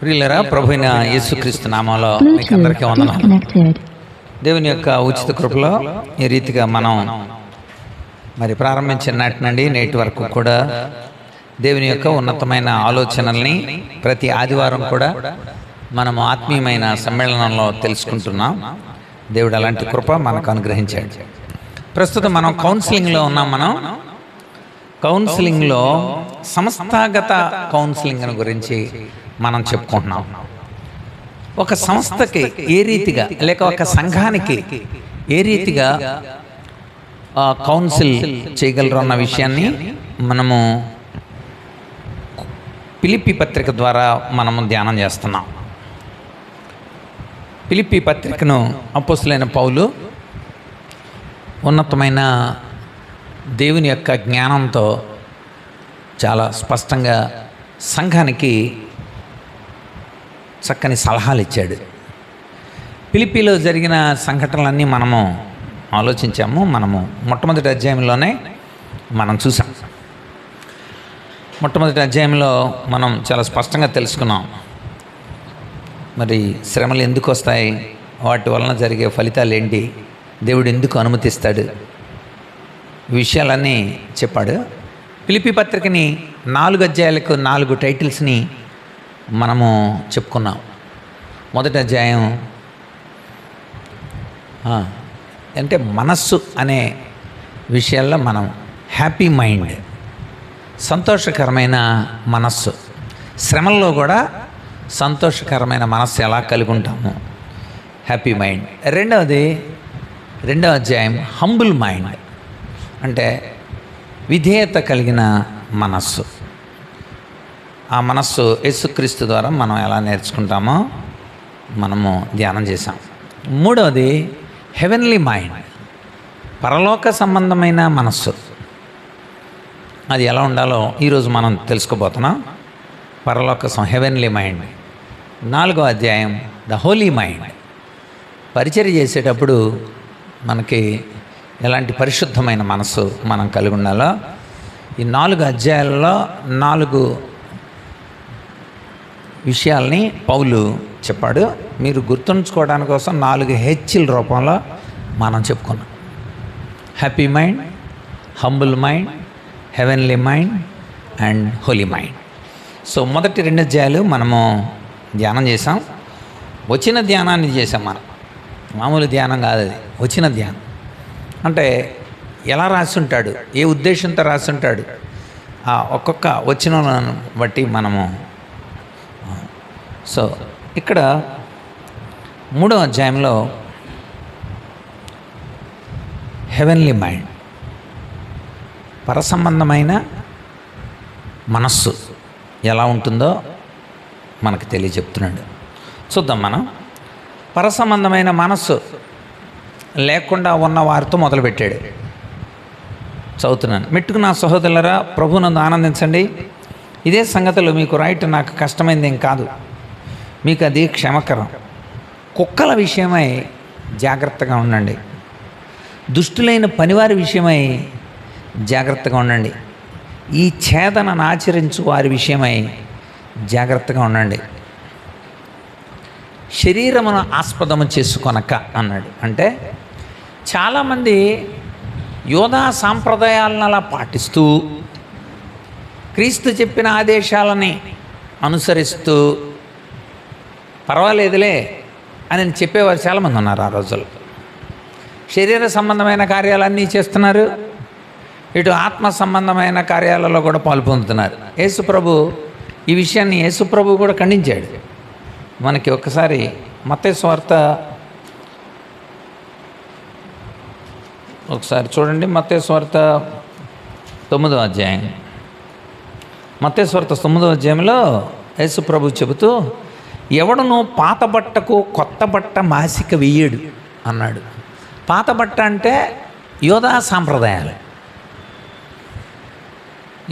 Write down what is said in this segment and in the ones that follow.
ప్రియులరా, ప్రభువైన యేసుక్రీస్తు నామములో మీకు అందరికీ వందనాలు. దేవుని యొక్క ఉచిత కృపలో ఈ రీతిగా మనం ప్రారంభించిన నాటి నుండి నేటి వరకు కూడా దేవుని యొక్క ఉన్నతమైన ఆలోచనల్ని ప్రతి ఆదివారం కూడా మనం ఆత్మీయమైన సమ్మేళనంలో తెలుసుకుంటున్నాం. దేవుడు అలాంటి కృప మనకు అనుగ్రహించాడు. ప్రస్తుతం మనం కౌన్సిలింగ్లో ఉన్నాం. మనం కౌన్సిలింగ్లో సంస్థాగత కౌన్సిలింగ్ గురించి మనం చెప్పుకుంటున్నాం. ఒక సంస్థకి ఏ రీతిగా లేక ఒక సంఘానికి ఏ రీతిగా కౌన్సిల్ చేయగలరు అన్న విషయాన్ని మనము ఫిలిప్పీ పత్రిక ద్వారా మనము ధ్యానం చేస్తున్నాం. ఫిలిప్పీ పత్రికను అపోస్తులైన పౌలు ఉన్నతమైన దేవుని యొక్క జ్ఞానంతో చాలా స్పష్టంగా సంఘానికి చక్కని సలహాలు ఇచ్చాడు. ఫిలిప్పీలో జరిగిన సంఘటనలన్నీ మనము ఆలోచించాము. మనము మొట్టమొదటి అధ్యాయంలోనే మనం చూసాం. మొట్టమొదటి అధ్యాయంలో మనం చాలా స్పష్టంగా తెలుసుకున్నాం. శ్రమలు ఎందుకు వస్తాయి, వాటి వలన జరిగే ఫలితాలు ఏంటి, దేవుడు ఎందుకు అనుమతిస్తాడు, ఈ విషయాలన్నీ చెప్పాడు. ఫిలిప్పీ పత్రికని 4 అధ్యాయాలకు 4 టైటిల్స్ని మనము చెప్పుకున్నాం. మొదటి అధ్యాయం అంటే మనస్సు అనే విషయాల్లో మనం హ్యాపీ మైండ్, సంతోషకరమైన మనస్సు, శ్రమల్లో కూడా సంతోషకరమైన మనస్సు ఎలా కలిగి ఉంటాము, హ్యాపీ మైండ్. రెండవ అధ్యాయం హంబుల్ మైండ్, అంటే విధేయత కలిగిన మనస్సు. ఆ మనస్సు యేసుక్రీస్తు ద్వారా మనం ఎలా నేర్చుకుంటామో మనము ధ్యానం చేసాం. మూడవది హెవెన్లీ మైండ్, పరలోక సంబంధమైన మనస్సు. అది ఎలా ఉండాలో ఈరోజు మనం తెలుసుకోబోతున్నాం. Heavenly mind. 4వ అధ్యాయం ద హోలీ మైండ్, పరిచర్య చేసేటప్పుడు మనకి ఎలాంటి పరిశుద్ధమైన మనస్సు మనం కలిగి ఉండాలో ఈ 4 అధ్యాయాలలో 4 విషయాల్ని పౌలు చెప్పాడు. మీరు గుర్తుంచుకోవడానికి కోసం 4 హెచ్ల రూపంలో మనం చెప్పుకున్నాం. Happy mind, humble mind, heavenly mind and holy mind. So మొదటి 2 అధ్యాయాలు మనము ధ్యానం చేసాం. వచ్చిన ధ్యానాన్ని చేసాం. మనం మామూలు ధ్యానం కాదు, అది వచ్చిన ధ్యానం. అంటే ఎలా రాసి ఉంటాడు, ఏ ఉద్దేశంతో రాసి ఉంటాడు, ఒక్కొక్క వచనాలను బట్టి మనము. సో ఇక్కడ 3వ అధ్యాయంలో హెవెన్లీ మైండ్, పరసంబంధమైన మనస్సు ఎలా ఉంటుందో మనకు తెలియజెప్తున్నాడు. చూద్దాం. మనం పరసంబంధమైన మనస్సు లేకుండా ఉన్న వారితో మొదలుపెట్టాడు. చదువుతున్నాను. మెట్టుకు నా సహోదరులరా, ప్రభువునందు ఆనందించండి. ఇదే సంగతులు మీకు రాయటం నాకు కష్టమైంది ఏం కాదు, మీకు అది క్షమకరం. కుక్కల విషయమై జాగ్రత్తగా ఉండండి, దుష్టులైన పనివారి విషయమై జాగ్రత్తగా ఉండండి, ఈ ఛేదనను ఆచరించు వారి విషయమై జాగ్రత్తగా ఉండండి, శరీరమును ఆస్పదము చేసుకొనక అన్నాడు. అంటే చాలామంది యోధా సాంప్రదాయాలను అలా పాటిస్తూ క్రీస్తు చెప్పిన ఆదేశాలని అనుసరిస్తూ పర్వాలేదులే అని చెప్పేవారు చాలామంది ఉన్నారు. ఆ రోజుల్లో శరీర సంబంధమైన కార్యాలన్నీ చేస్తున్నారు, ఇటు ఆత్మ సంబంధమైన కార్యాలలో కూడా పాల్పొందుతున్నారు. యేసుప్రభు ఈ విషయాన్ని యేసుప్రభు కూడా ఖండించాడు. మనకి ఒక్కసారి మత్తయి సువార్త ఒకసారి చూడండి. మత్తయి సువార్త 9వ అధ్యాయం. మత్తయి సువార్త 9వ అధ్యాయంలో యేసుప్రభు చెబుతూ, ఎవడును పాత బట్టకు కొత్త బట్ట మాసిక వెయ్యడు అన్నాడు. పాత బట్ట అంటే యోధా సాంప్రదాయాలు.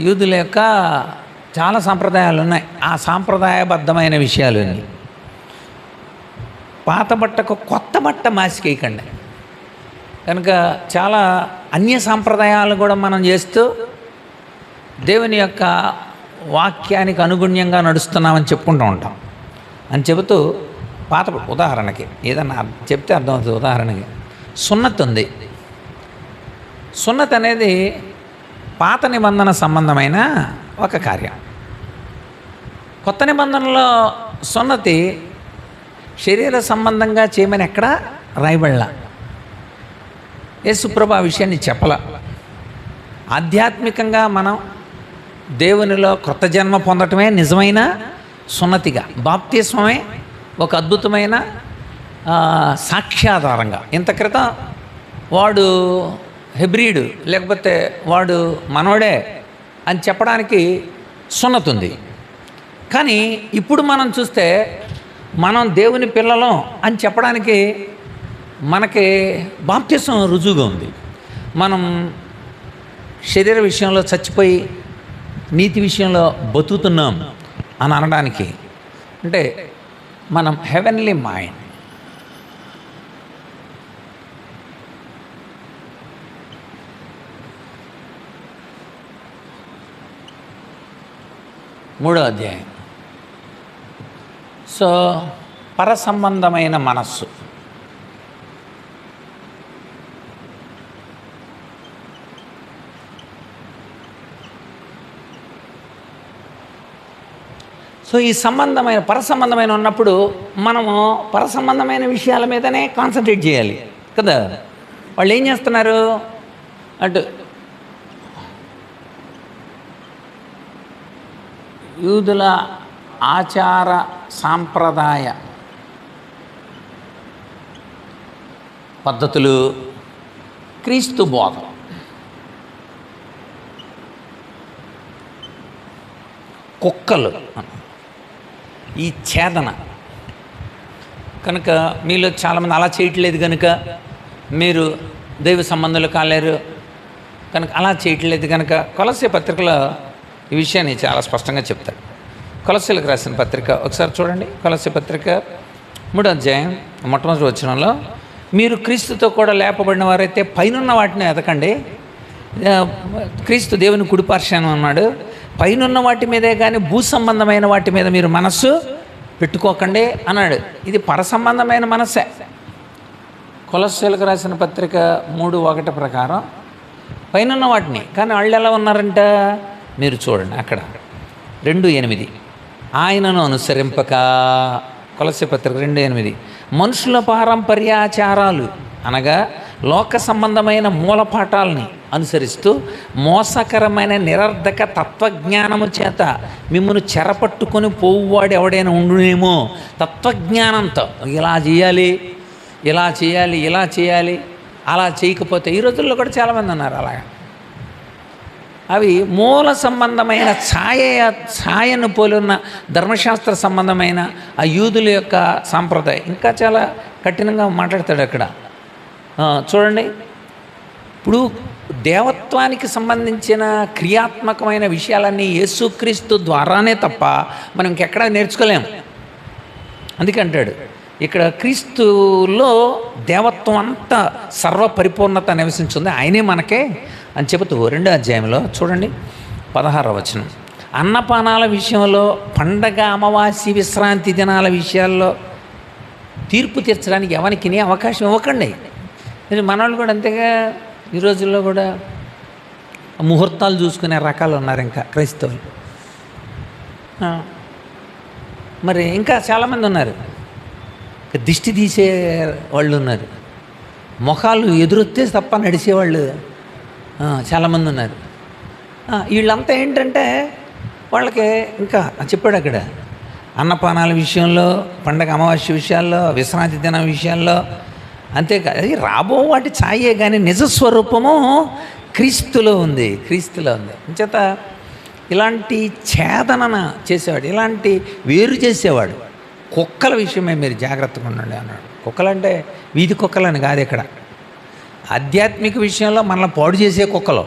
యూదుల యొక్క చాలా సాంప్రదాయాలు ఉన్నాయి. ఆ సాంప్రదాయబద్ధమైన విషయాలు అన్నీ. పాత బట్టకు కొత్త బట్ట మాసికేయకండి. కనుక చాలా అన్య సాంప్రదాయాలు కూడా మనం చేస్తూ దేవుని యొక్క వాక్యానికి అనుగుణ్యంగా నడుస్తున్నామని చెప్పుకుంటూ ఉంటాం. అని చెబుతూ పాత ఉదాహరణకి ఏదన్నా చెప్తే అర్థమవుతుంది. ఉదాహరణకి సున్నతి ఉంది. సున్నతి అనేది పాత నిబంధన సంబంధమైన ఒక కార్యం. కొత్త నిబంధనలో సున్నతి శరీర సంబంధంగా చేయమని ఎక్కడ రాయబడలా. యేసుప్రభు ఆ విషయాన్ని చెప్పలా. ఆధ్యాత్మికంగా మనం దేవునిలో క్రొత్త జన్మ పొందటమే నిజమైన సున్నతిగా, బాప్తిస్మమే ఒక అద్భుతమైన సాక్ష్యాధారంగా. ఇంత క్రితం వాడు హెబ్రీడు లేకపోతే వాడు మనోడే అని చెప్పడానికి సున్నతి ఉంది. కానీ ఇప్పుడు మనం చూస్తే మనం దేవుని పిల్లలం అని చెప్పడానికి మనకి బాప్తిసం రుజువుగా ఉంది. మనం శరీర విషయంలో చచ్చిపోయి నీతి విషయంలో బతుకుతున్నాం అని అనడానికి అంటే మనం హెవెన్లీ మైండ్, మూడో అధ్యాయం. సో పరసంబంధమైన మనస్సు. సో ఈ పరసంబంధమైన ఉన్నప్పుడు మనము పరసంబంధమైన విషయాల మీదనే కాన్సన్ట్రేట్ చేయాలి కదా. వాళ్ళు ఏం చేస్తున్నారు అటు యూదుల ఆచార సాంప్రదాయ పద్ధతులు, క్రీస్తు బోధ, కుక్కలు, ఈ ఛేదన కనుక మీలో చాలామంది అలా చేయట్లేదు కనుక మీరు దైవ సంబంధాలు కాలేరు కనుక అలా చేయట్లేదు కనుక కొలస్సీ పత్రికలో ఈ విషయాన్ని చాలా స్పష్టంగా చెప్తాడు. కొలస్సీలకు రాసిన పత్రిక ఒకసారి చూడండి. కొలస్సీ పత్రిక 3వ అధ్యాయం మొట్టమొదటి వచనంలో, మీరు క్రీస్తుతో కూడా లేపబడిన వారైతే పైనున్న వాటిని ఎతకండి. క్రీస్తు దేవుని కుడిపార్శ్వాన ఉన్నాడు. పైనున్న వాటి మీదే కానీ భూ సంబంధమైన వాటి మీద మీరు మనస్సు పెట్టుకోకండి అన్నాడు. ఇది పరసంబంధమైన మనస్సే. కొలస్సీలకు రాసిన పత్రిక 3:1 ప్రకారం పైనున్న వాటిని, కానీ వాళ్ళు ఎలా ఉన్నారంట మీరు చూడండి అక్కడ 2:8, ఆయనను అనుసరింపక, కొలస్సీ పత్రిక 2:8, మనుషుల పారంపర్యాచారాలు అనగా లోక సంబంధమైన మూలపాఠాలని అనుసరిస్తూ మోసకరమైన నిరర్ధక తత్వజ్ఞానము చేత మిమ్మల్ని చెరపట్టుకొని పోవువాడు ఎవడైనా ఉండునేమో. తత్వజ్ఞానంతో ఇలా చేయాలి, ఇలా చేయాలి, ఇలా చేయాలి, అలా చేయకపోతే ఈ రోజుల్లో కూడా చాలామంది ఉన్నారు అలాగా. అవి మూల సంబంధమైన ఛాయను పోలి ఉన్న ధర్మశాస్త్ర సంబంధమైన ఆ యూదుల యొక్క సాంప్రదాయం ఇంకా చాలా కఠినంగా మాట్లాడతాడు అక్కడ. చూడండి, ఇప్పుడు దేవత్వానికి సంబంధించిన క్రియాత్మకమైన విషయాలన్నీ యేసుక్రీస్తు ద్వారానే తప్ప మనం ఇంకెక్కడా నేర్చుకోలేము. అందుకంటాడు ఇక్కడ క్రీస్తులో దేవత్వం అంతా సర్వపరిపూర్ణత నివసించింది, ఆయనే మనకే అని చెబుతూ 2వ అధ్యాయంలో చూడండి 16వ వచనం, అన్నపానాల విషయంలో, పండగ, అమావాస్య, విశ్రాంతి దినాల విషయాల్లో తీర్పు తీర్చడానికి ఎవరికి అవకాశం ఇవ్వకండి. మనవాళ్ళు కూడా అంతేగా. ఈ రోజుల్లో కూడా ముహూర్తాలు చూసుకునే రకాలు ఉన్నారు ఇంకా క్రైస్తవులు. మరి ఇంకా చాలామంది ఉన్నారు, దిష్టి తీసే వాళ్ళు ఉన్నారు, ముఖాలు ఎదురొస్తే తప్ప నడిచేవాళ్ళు చాలామంది ఉన్నారు. వీళ్ళంతా ఏంటంటే వాళ్ళకి ఇంకా చెప్పాడు అక్కడ అన్నపానాల విషయంలో, పండగ అమావాస్య విషయాల్లో, విశ్రాంతి దినం విషయాల్లో, అంతేకాదు అది రాబో వాటి ఛాయే కానీ నిజస్వరూపము క్రీస్తులో ఉంది. అంచేత ఇలాంటి ఛేదన చేసేవాడు, ఇలాంటి వేరు చేసేవాడు. కుక్కల విషయమే మీరు జాగ్రత్తగా ఉండండి అన్నాడు. కుక్కలంటే వీధి కుక్కలని కాదు, ఇక్కడ ఆధ్యాత్మిక విషయంలో మనల్ని పాడు చేసే కుక్కలు.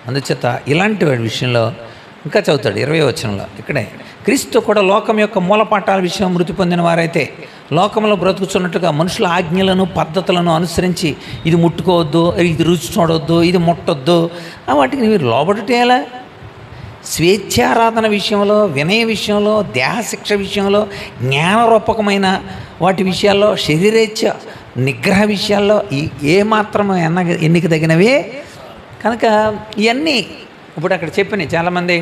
అందుచేత ఇలాంటి వాడి విషయంలో ఇంకా చదువుతాడు 20వ వచనంలో ఇక్కడే, క్రీస్తు కూడా లోకం యొక్క మూలపాఠాల విషయం మృతి పొందిన వారైతే లోకంలో బ్రతుకుతున్నట్టుగా మనుషుల ఆజ్ఞలను పద్ధతులను అనుసరించి ఇది ముట్టుకోవద్దు, ఇది రుచి చూడవద్దు, ఇది ముట్టొద్దు, వాటికి మీరు లోబడుటేలా స్వేచ్ఛారాధన విషయంలో, వినయ విషయంలో, దేహశిక్ష విషయంలో, జ్ఞానరూపకమైన వాటి విషయాల్లో, శరీరేచ్ఛ నిగ్రహ విషయాల్లో ఏమాత్రం ఎన్నిక తగినవే కనుక ఇవన్నీ ఇప్పుడు అక్కడ చెప్పినాయి. చాలామంది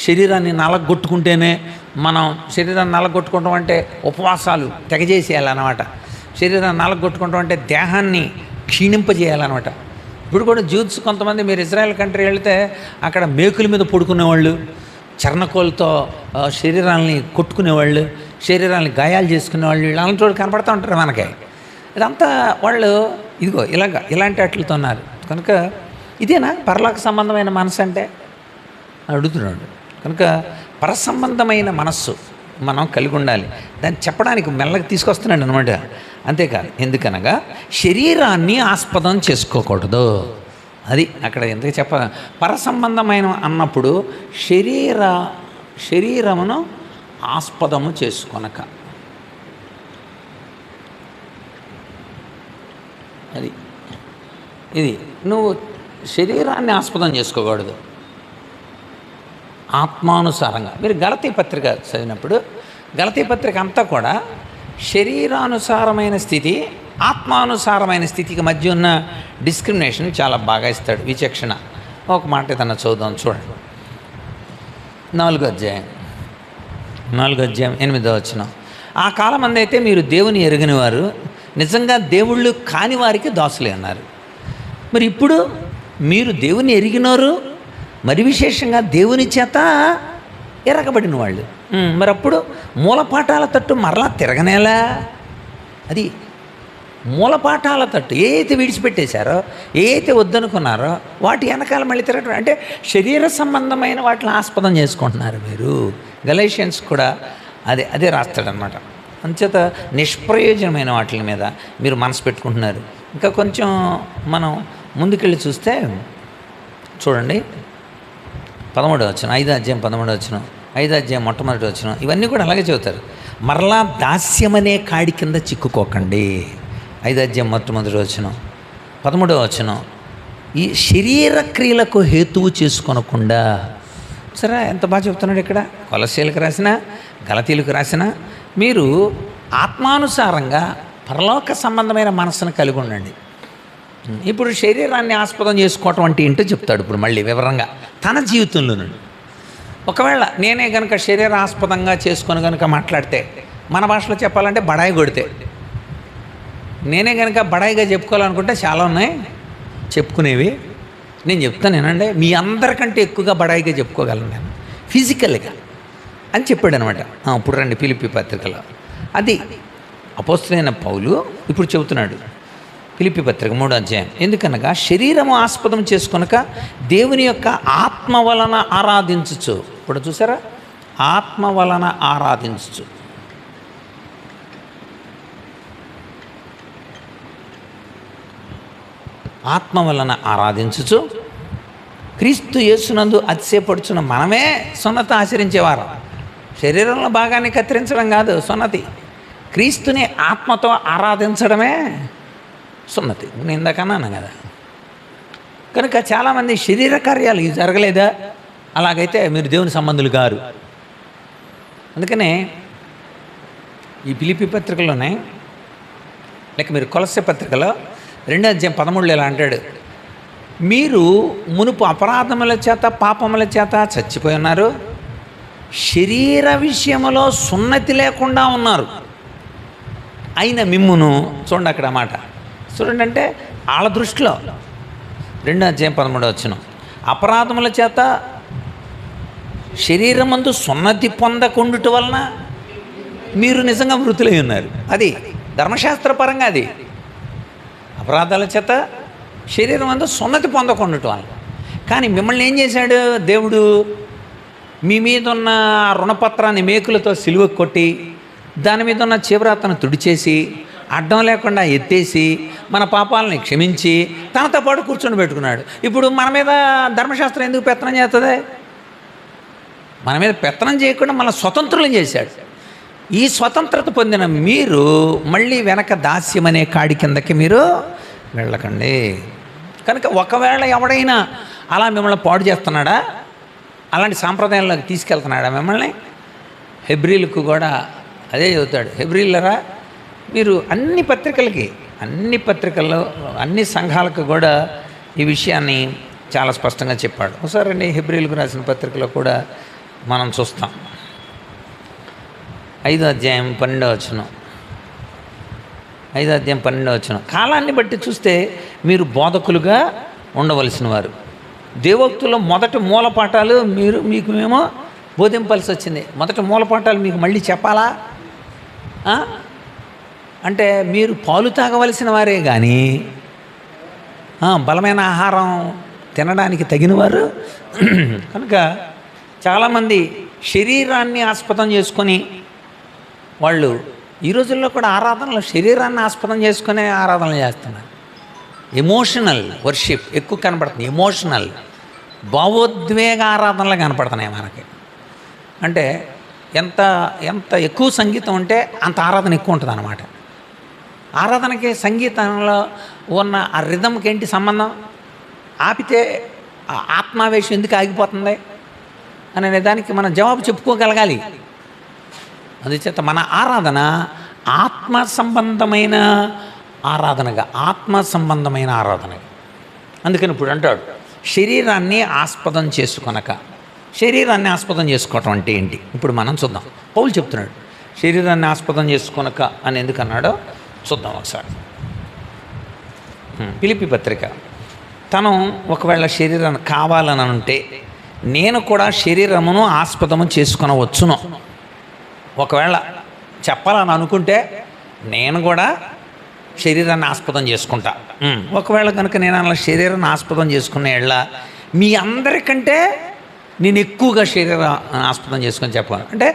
శరీరాన్ని నలగొట్టుకుంటేనే మనం శరీరాన్ని నలగొట్టుకుంటాం అంటే ఉపవాసాలు తెగజేసేయాలన్నమాట. శరీరాన్ని నలగొట్టుకుంటాం అంటే దేహాన్ని క్షీణింపజేయాలన్నమాట. ఇప్పుడు కూడా జ్యూస్ కొంతమంది మీరు ఇజ్రాయెల్ కంట్రీ వెళితే అక్కడ మేకుల మీద పడుకునేవాళ్ళు, చర్ణకోలతో శరీరాలని కొట్టుకునేవాళ్ళు, శరీరాన్ని గాయాలు చేసుకునేవాళ్ళు, వీళ్ళని చోటు కనపడుతూ ఉంటారు మనకి. ఇదంతా వాళ్ళు ఇదిగో ఇలాంటి వాటితో ఉన్నారు. కనుక ఇదేనా పరలోక సంబంధమైన మనసు అంటే అడుగుతున్నాడు. కనుక పరసంబంధమైన మనస్సు మనం కలిగి ఉండాలి. దాన్ని చెప్పడానికి మెల్లగా తీసుకొస్తున్నాడు అనమాట. అంతేకాదు, ఎందుకనగా శరీరాన్ని ఆస్పదం చేసుకోకూడదు. అది అక్కడ ఎందుకు పరసంబంధమైన అన్నప్పుడు శరీరమును ఆస్పదము చేసుకొనక, ఇది నువ్వు శరీరాన్ని ఆస్పదం చేసుకోకూడదు. ఆత్మానుసారంగా మీరు గలతీ పత్రిక చదివినప్పుడు గలతీ పత్రిక అంతా కూడా శరీరానుసారమైన స్థితి, ఆత్మానుసారమైన స్థితికి మధ్య ఉన్న డిస్క్రిమినేషన్ చాలా బాగా ఇస్తాడు, విచక్షణ. ఒక మాట ఏదన్నా చదువుదాం చూడండి. 4వ అధ్యాయం 8వ వచనం. ఆ కాలమందు అయితే మీరు దేవుని ఎరుగని వారు, నిజంగా దేవుళ్ళు కాని వారికి దాసులే అన్నారు. మరి ఇప్పుడు మీరు దేవుని ఎరిగినారు, మరి విశేషంగా దేవుని చేత ఎరగబడిన వాళ్ళు. మరి అప్పుడు మూలపాఠాల తట్టు మరలా తిరగనేలా? అది మూలపాఠాల తట్టు ఏ అయితే విడిచిపెట్టేశారో, ఏ అయితే వద్దనుకున్నారో వాటి వెనకాల మళ్ళీ తిరగడం అంటే శరీర సంబంధమైన వాటిని ఆస్పదం చేసుకుంటున్నారు మీరు. గలేషియన్స్ కూడా అదే రాస్తాడనమాట. అంచేత నిష్ప్రయోజనమైన వాటి మీద మీరు మనసు పెట్టుకుంటున్నారు. ఇంకా కొంచెం మనం ముందుకెళ్ళి చూస్తే చూడండి, 13వ వచనం, 5వ అధ్యాయం 13వ వచనం, 5వ అధ్యాయం మొట్టమొదటి వచనం, ఇవన్నీ కూడా అలాగే చెబుతారు. మరలా దాస్యమనే కాడి కింద చిక్కుకోకండి. 5వ అధ్యాయం మొట్టమొదటి వచనం, 13వ వచనం, ఈ శరీర క్రియలకు హేతువు చేసుకొనకుండా. సరే, ఎంత బాగా చెప్తున్నాడు ఇక్కడ. కొలస్సీలకు రాసిన, గలతీలకు రాసిన, మీరు ఆత్మానుసారంగా పరలోక సంబంధమైన మనస్సును కలిగి ఉండండి. ఇప్పుడు శరీరాన్ని ఆస్పదం చేసుకోవటం అంటే ఏంటో చెప్తాడు ఇప్పుడు మళ్ళీ వివరంగా తన జీవితంలో నుండి. ఒకవేళ నేనే కనుక శరీరాస్పదంగా చేసుకొని కనుక మాట్లాడితే, మన భాషలో చెప్పాలంటే బడాయి కొడితే, నేనే కనుక బడాయిగా చెప్పుకోవాలనుకుంటే చాలా ఉన్నాయి చెప్పుకునేవి. నేను చెప్తాను ఏనండి, మీ అందరికంటే ఎక్కువగా బడాయిగా చెప్పుకోగలను నేను ఫిజికల్గా అని చెప్పాడు అనమాట. ఇప్పుడు రండి ఫిలిప్పీ పత్రికలో. అది అపోస్తలుడైన పౌలు ఇప్పుడు చెబుతున్నాడు. ఫిలిప్పీ పత్రిక 3వ అధ్యాయం. ఎందుకనగా శరీరము ఆస్పదం చేసుకొనక దేవుని యొక్క ఆత్మ వలన ఆరాధించుచు. ఇప్పుడు చూసారా, ఆత్మ వలన ఆరాధించుచు. ఆత్మ వలన ఆరాధించుచు క్రీస్తు యేసునందు అతిశయపడుచున్న మనమే సున్నత ఆచరించేవారు. శరీరంలో భాగాన్ని కత్తిరించడం కాదు సున్నతి, క్రీస్తుని ఆత్మతో ఆరాధించడమే సున్నతి. నేను ఇందాకన్నాను కదా. కనుక చాలామంది శరీర కార్యాలు ఇవి జరగలేదా, అలాగైతే మీరు దేవుని సంబంధులు గారు. అందుకనే ఈ ఫిలిప్పీ పత్రికలోనే, లేక మీరు కొలస్సే పత్రికలో 2వ అధ్యాయం 13 ఇలా అంటాడు, మీరు మునుపు అపరాధముల చేత పాపముల చేత చచ్చిపోయి ఉన్నారు, శరీర విషయములో సున్నతి లేకుండా ఉన్నారు, అయిన మిమ్మును. చూడండి అక్కడ మాట చూడండి, అంటే వాళ్ళ దృష్టిలో 2వ అధ్యాయం 13వ వచనం, అపరాధముల చేత శరీరమందు సున్నతి పొందకుండుట వలన మీరు నిజంగా మృతులై ఉన్నారు. అది ధర్మశాస్త్రపరంగా, అది అపరాధాల చేత శరీరం అంతా సున్నతి పొందకుండటం వల్ల. కానీ మిమ్మల్ని ఏం చేశాడు దేవుడు, మీ మీద ఉన్న రుణపత్రాన్ని మేకులతో సిలువ కొట్టి దాని మీద ఉన్న చీవరాతను తుడిచేసి అడ్డం లేకుండా ఎత్తేసి మన పాపాలని క్షమించి తనతో పాటు కూర్చొని పెట్టుకున్నాడు. ఇప్పుడు మన మీద ధర్మశాస్త్రం ఎందుకు పెత్తనం చేస్తుంది? మన మీద పెత్తనం చేయకుండా మన స్వతంత్రులను చేశాడు. ఈ స్వతంత్రత పొందిన మీరు మళ్ళీ వెనక దాస్యం అనే కాడి కిందకి మీరు వెళ్ళకండి. కనుక ఒకవేళ ఎవడైనా అలా మిమ్మల్ని పాడు చేస్తున్నాడా, అలాంటి సాంప్రదాయంలోకి తీసుకెళ్తున్నాడా మిమ్మల్ని? హెబ్రీలకు కూడా అదే చెబుతాడు. హెబ్రీలరా, మీరు అన్ని పత్రికల్లో అన్ని సంఘాలకు కూడా ఈ విషయాన్ని చాలా స్పష్టంగా చెప్పాడు. ఒకసారి అండి హెబ్రీలకు రాసిన పత్రికలో కూడా మనం చూస్తాం. 5వ అధ్యాయం 12వ వచనం. 5వ అధ్యాయం 12వ వచనం. కాలాన్ని బట్టి చూస్తే మీరు బోధకులుగా ఉండవలసిన వారు. దేవోక్తుల్లో మొదటి మూలపాఠాలు మీకు మేము బోధింపాల్సి వచ్చింది. మొదటి మూలపాఠాలు మీకు మళ్ళీ చెప్పాలా అంటే మీరు పాలు తాగవలసిన వారే కానీ బలమైన ఆహారం తినడానికి తగినవారు కనుక చాలామంది శరీరాన్ని ఆస్పదం చేసుకొని వాళ్ళు ఈ రోజుల్లో కూడా ఆరాధనలు శరీరాన్ని ఆస్పదం చేసుకునే ఆరాధనలు చేస్తున్నారు. ఎమోషనల్ వర్షిప్ ఎక్కువ కనపడుతుంది. ఎమోషనల్ భావోద్వేగ ఆరాధనలు కనపడుతున్నాయి మనకి. అంటే ఎంత ఎక్కువ సంగీతం ఉంటే అంత ఆరాధన ఎక్కువ ఉంటుంది అన్నమాట. ఆరాధనకి సంగీతంలో ఉన్న ఆ రిథంకి ఏంటి సంబంధం? ఆపితే ఆత్మావేశం ఎందుకు ఆగిపోతుంది అనే దానికి మనం జవాబు చెప్పుకోగలగాలి. అందుచేత మన ఆరాధన ఆత్మ సంబంధమైన ఆరాధనగా అందుకని ఇప్పుడు అంటాడు శరీరాన్ని ఆస్పదం చేసుకొనక. శరీరాన్ని ఆస్పదం చేసుకోవటం అంటే ఏంటి ఇప్పుడు మనం చూద్దాం. పౌలు చెప్తున్నాడు శరీరాన్ని ఆస్పదం చేసుకొనక అని ఎందుకు అన్నాడో చూద్దాం ఒకసారి. ఫిలిప్పీ పత్రిక. తను ఒకవేళ శరీరాన్ని కావాలని అంటే నేను కూడా శరీరమును ఆస్పదము చేసుకొనవచ్చును. ఒకవేళ చెప్పాలని అనుకుంటే నేను కూడా శరీరాన్ని ఆస్పదం చేసుకుంటా. ఒకవేళ కనుక నేను అలా శరీరాన్ని ఆస్పదం చేసుకునే మీ అందరికంటే నేను ఎక్కువగా ఆస్పదం చేసుకొని చెప్పగలను. అంటే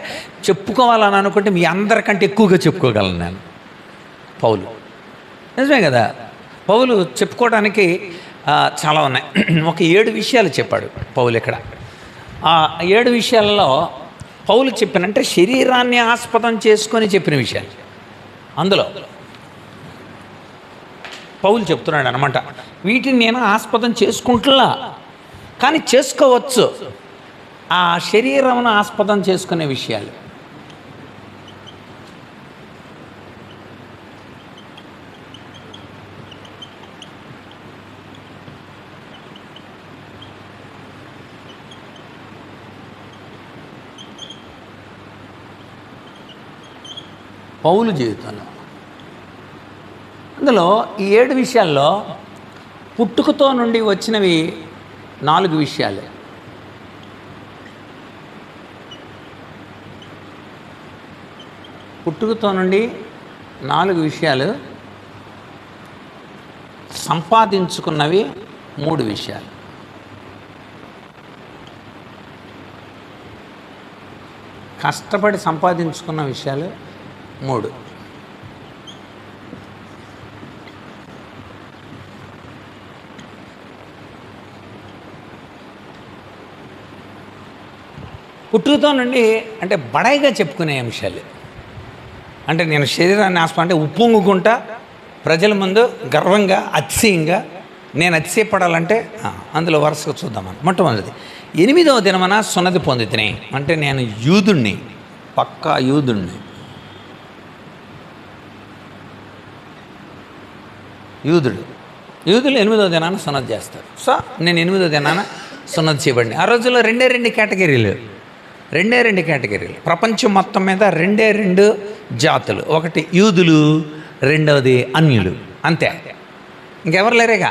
చెప్పుకోవాలని అనుకుంటే మీ అందరికంటే ఎక్కువగా చెప్పుకోగలను నేను. పౌలు నిజమే కదా. పౌలు చెప్పుకోవడానికి చాలా ఉన్నాయి. ఒక 7 విషయాలు చెప్పాడు పౌలు ఇక్కడ. ఆ 7 విషయాలలో పౌలు చెప్పినంటే శరీరాన్ని ఆస్పదం చేసుకొని చెప్పిన విషయాలు. అందులో పౌలు చెప్తున్నాడు అనమాట, వీటిని నేను ఆస్పదం చేసుకుంటున్నా కానీ చేసుకోవచ్చు. ఆ శరీరమును ఆస్పదం చేసుకునే విషయాలు. పౌలు జీవితంలో అందులో ఈ 7 విషయాల్లో పుట్టుకతో నుండి వచ్చినవి 4 విషయాలే. పుట్టుకతో నుండి 4 విషయాలు, సంపాదించుకున్నవి 3 విషయాలు. కష్టపడి సంపాదించుకున్న విషయాలు 3. పుట్టుకతో నుండి అంటే బడాయిగా చెప్పుకునే అంశాలు. అంటే నేను శరీరాన్ని ఆస్పదం అంటే ఉప్పొంగుకుంటా ప్రజల ముందు గర్వంగా అతిశయంగా నేను అతిశయపడాలంటే అందులో వరుసగా చూద్దామని. మొట్టమొదటిది 8వ దినమున సున్నతి పొందితిని. అంటే నేను యూదుణ్ణి, పక్కా యూదుణ్ణి. యూదులు 8వ దినాన సున్నతి చేస్తారు. సో నేను 8వ దినాన సున్నతి చేయబడింది. ఆ రోజుల్లో 2 కేటగిరీలు. ప్రపంచం మొత్తం మీద 2 జాతులు. ఒకటి యూదులు, రెండవది అన్యులు. అంతే, ఇంకెవరు లేరేగా.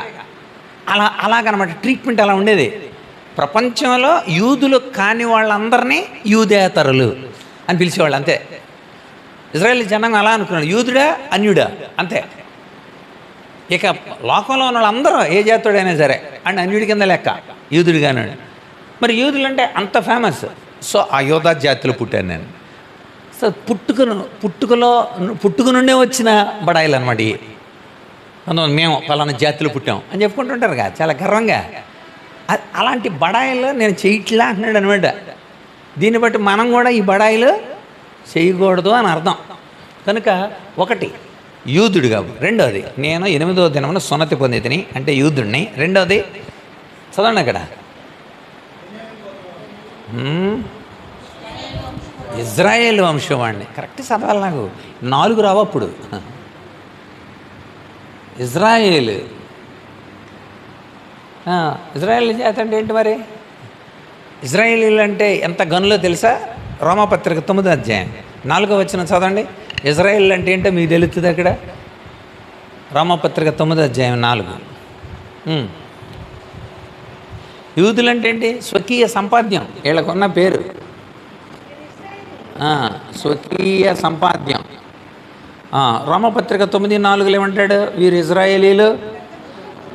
అలాగనమాట ట్రీట్మెంట్ అలా ఉండేది. ప్రపంచంలో యూదులు కాని వాళ్ళందరినీ యూదేతరులు అని పిలిచేవాళ్ళు. అంతే, ఇజ్రాయేల్ జనాంగం అలా అనుకున్నాడు, యూదుడా అన్యుడా అంతే. ఇక లోకంలో ఉన్న వాళ్ళందరూ ఏ జాతుడైనా సరే అండ్ అన్యుడి కింద లెక్క, యూదుడు కాని. మరి యూదులు అంటే అంత ఫేమస్. సో ఆ యోధా జాతిలో పుట్టాను నేను. సో పుట్టుక నుండే వచ్చిన బడాయిలు అనమాట. మేము పలానా జాతిలో పుట్టాం అని చెప్పుకుంటుంటారు కదా చాలా గర్వంగా. అలాంటి బడాయిలు నేను చేయట్లా అంటున్నాడు అనమాట. దీన్ని బట్టి మనం కూడా ఈ బడాయిలు చేయకూడదు అని అర్థం. కనుక ఒకటి యూదుడు కాబట్టి. రెండవది నేను 8వ దినమున సున్నతి పొందితిని అంటే యూదుడిని. రెండవది చదవండి అక్కడ, ఇజ్రాయేల్ వంశం వాడిని. కరెక్ట్ చదవాలి, నాకు 4 రావు అప్పుడు. ఇజ్రాయేల్ ఇజ్రాయేల్ జాతి అంటే ఏంటి మరి? ఇజ్రాయేలీలు అంటే ఎంత గనులో తెలుసా? రోమాపత్రిక 9వ అధ్యాయం 4వ వచనం చదవండి. ఇజ్రాయేల్ అంటే ఏంటో మీకు తెలుస్తుంది అక్కడ. రోమాపత్రిక 9వ అధ్యాయం 4. యూదులు అంటే ఏంటి? స్వకీయ సంపాద్యం, వీళ్ళకున్న పేరు స్వకీయ సంపాద్యం. రోమపత్రిక 9:4 ఏమంటాడు? వీరు ఇజ్రాయేలీలు,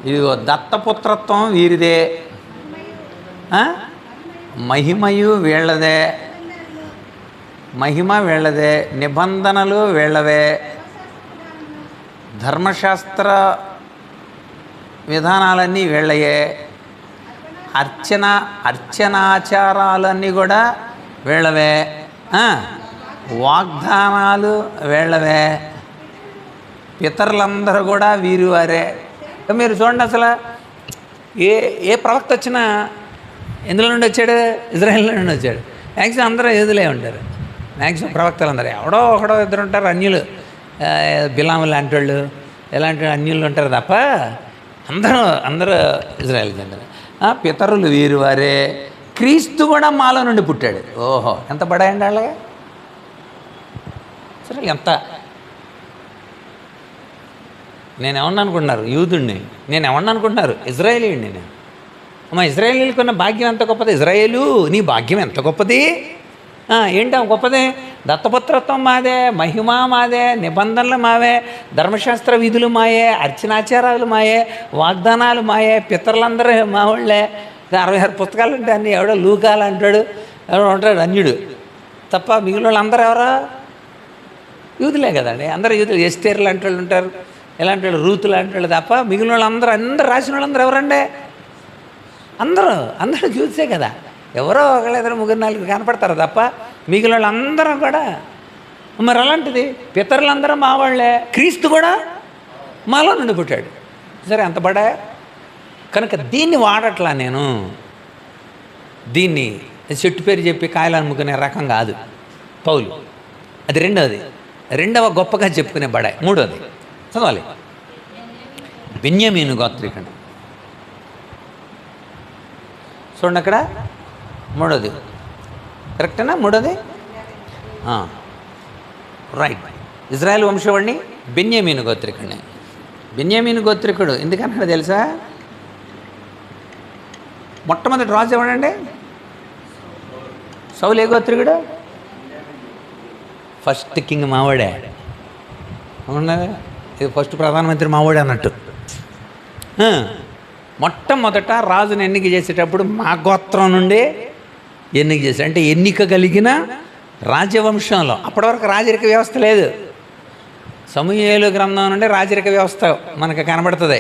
ఇదిగో దత్తపుత్రత్వం వీరిదే, మహిమయు వీళ్ళదే, మహిమ వీళ్ళదే, నిబంధనలు వీళ్ళవే, ధర్మశాస్త్ర విధానాలన్నీ వీళ్ళయే, అర్చనాచారాలన్నీ కూడా వీళ్ళవే, వాగ్దానాలు వీళ్ళవే, పితరులందరూ కూడా వీరు వారే. మీరు చూడండి, అసలు ఏ ప్రవక్త వచ్చినా ఎందులో నుండి వచ్చాడు? ఇజ్రాయేల్ నుండి వచ్చాడు. మ్యాక్సిమం అందరూ యూదులే ఉంటారు. మ్యాక్సిమం ప్రవక్తలు అందరూ ఎవడో ఒకడో ఇద్దరు ఉంటారు అన్యులు, బిలాము లాంటి వాళ్ళు, ఎలాంటి అన్యులు ఉంటారు తప్ప అందరూ ఇజ్రాయేల్ చెందారు. పితరులు వీరు వారే, క్రీస్తు కూడా మాలో నుండి పుట్టాడు. ఓహో, ఎంత బడాయండి వాళ్ళగా! సరే, ఎంత నేనేమన్నా అనుకుంటున్నారు? యూదుడిని నేనేమన్నా అనుకుంటున్నారు? ఇజ్రాయేలీని నేను. అమ్మ, ఇజ్రాయేలీలకు ఉన్న భాగ్యం ఎంత గొప్పది! ఇజ్రాయేలు, నీ భాగ్యం ఎంత గొప్పది! ఏంటి గొప్పదే? దత్తపుత్రత్వం మాదే, మహిమ మాదే, నిబంధనలు మావే, ధర్మశాస్త్ర విధులు మాయే, అర్చనాచారాలు మాయే, వాగ్దానాలు మాయే, పితరులందరూ మా వాళ్ళే. 66 పుస్తకాలు ఉంటే అన్నీ ఎవడో లూకాలు అంటాడు, ఎవడో ఉంటాడు అన్యుడు తప్ప మిగిలిన వాళ్ళు అందరూ ఎవరో యూదులే కదండి. అందరూ యూదులు. ఎస్టేర్ లాంటి వాళ్ళు ఉంటారు, ఎలాంటి వాళ్ళు రూతు లాంటి వాళ్ళు తప్ప మిగిలిన వాళ్ళు అందరూ రాసిన వాళ్ళందరూ ఎవరండి? అందరూ చూసే కదా. ఎవరో ఒకళ్ళు 2, 3, 4 కనపడతారు తప్ప మిగిలిన వాళ్ళు అందరూ కూడా. మరి అలాంటిది పితరులందరూ మా వాళ్ళే, క్రీస్తు కూడా మాలో నుండి పుట్టాడు. సరే, అంత పడా కనుక దీన్ని వాడట్లా నేను. దీన్ని చెట్టు పేరు చెప్పి కాయలు అమ్ముకునే రకం కాదు పౌలు. అది రెండవ గొప్పగా చెప్పుకునే బడాయి. 3వది చదవాలి. బెన్యామీను గోత్రికుడు. చూడండి అక్కడ 3వది. కరెక్టేనా? 3వది రైట్. ఇజ్రాయేల్ వంశవాడిని బెన్యామీను గోత్రికుడిని. బెన్యామీను గోత్రికుడు ఎందుకన్నా తెలుసా? మొట్టమొదటి రాజు ఎవడండి? సౌలు. ఏ గోత్రికుడు? ఫస్ట్ కింగ్ మావాడే. అవునదా? ఇది ఫస్ట్ ప్రధానమంత్రి మావాడే అన్నట్టు. మొట్టమొదట రాజుని ఎన్నిక చేసేటప్పుడు మా గోత్రం నుండి ఎన్నిక చేశారు. అంటే ఎన్నిక కలిగిన రాజవంశంలో. అప్పటి వరకు రాజరిక వ్యవస్థ లేదు. సమూయేలు గ్రంథం నుండి రాజరిక వ్యవస్థ మనకు కనబడుతుంది.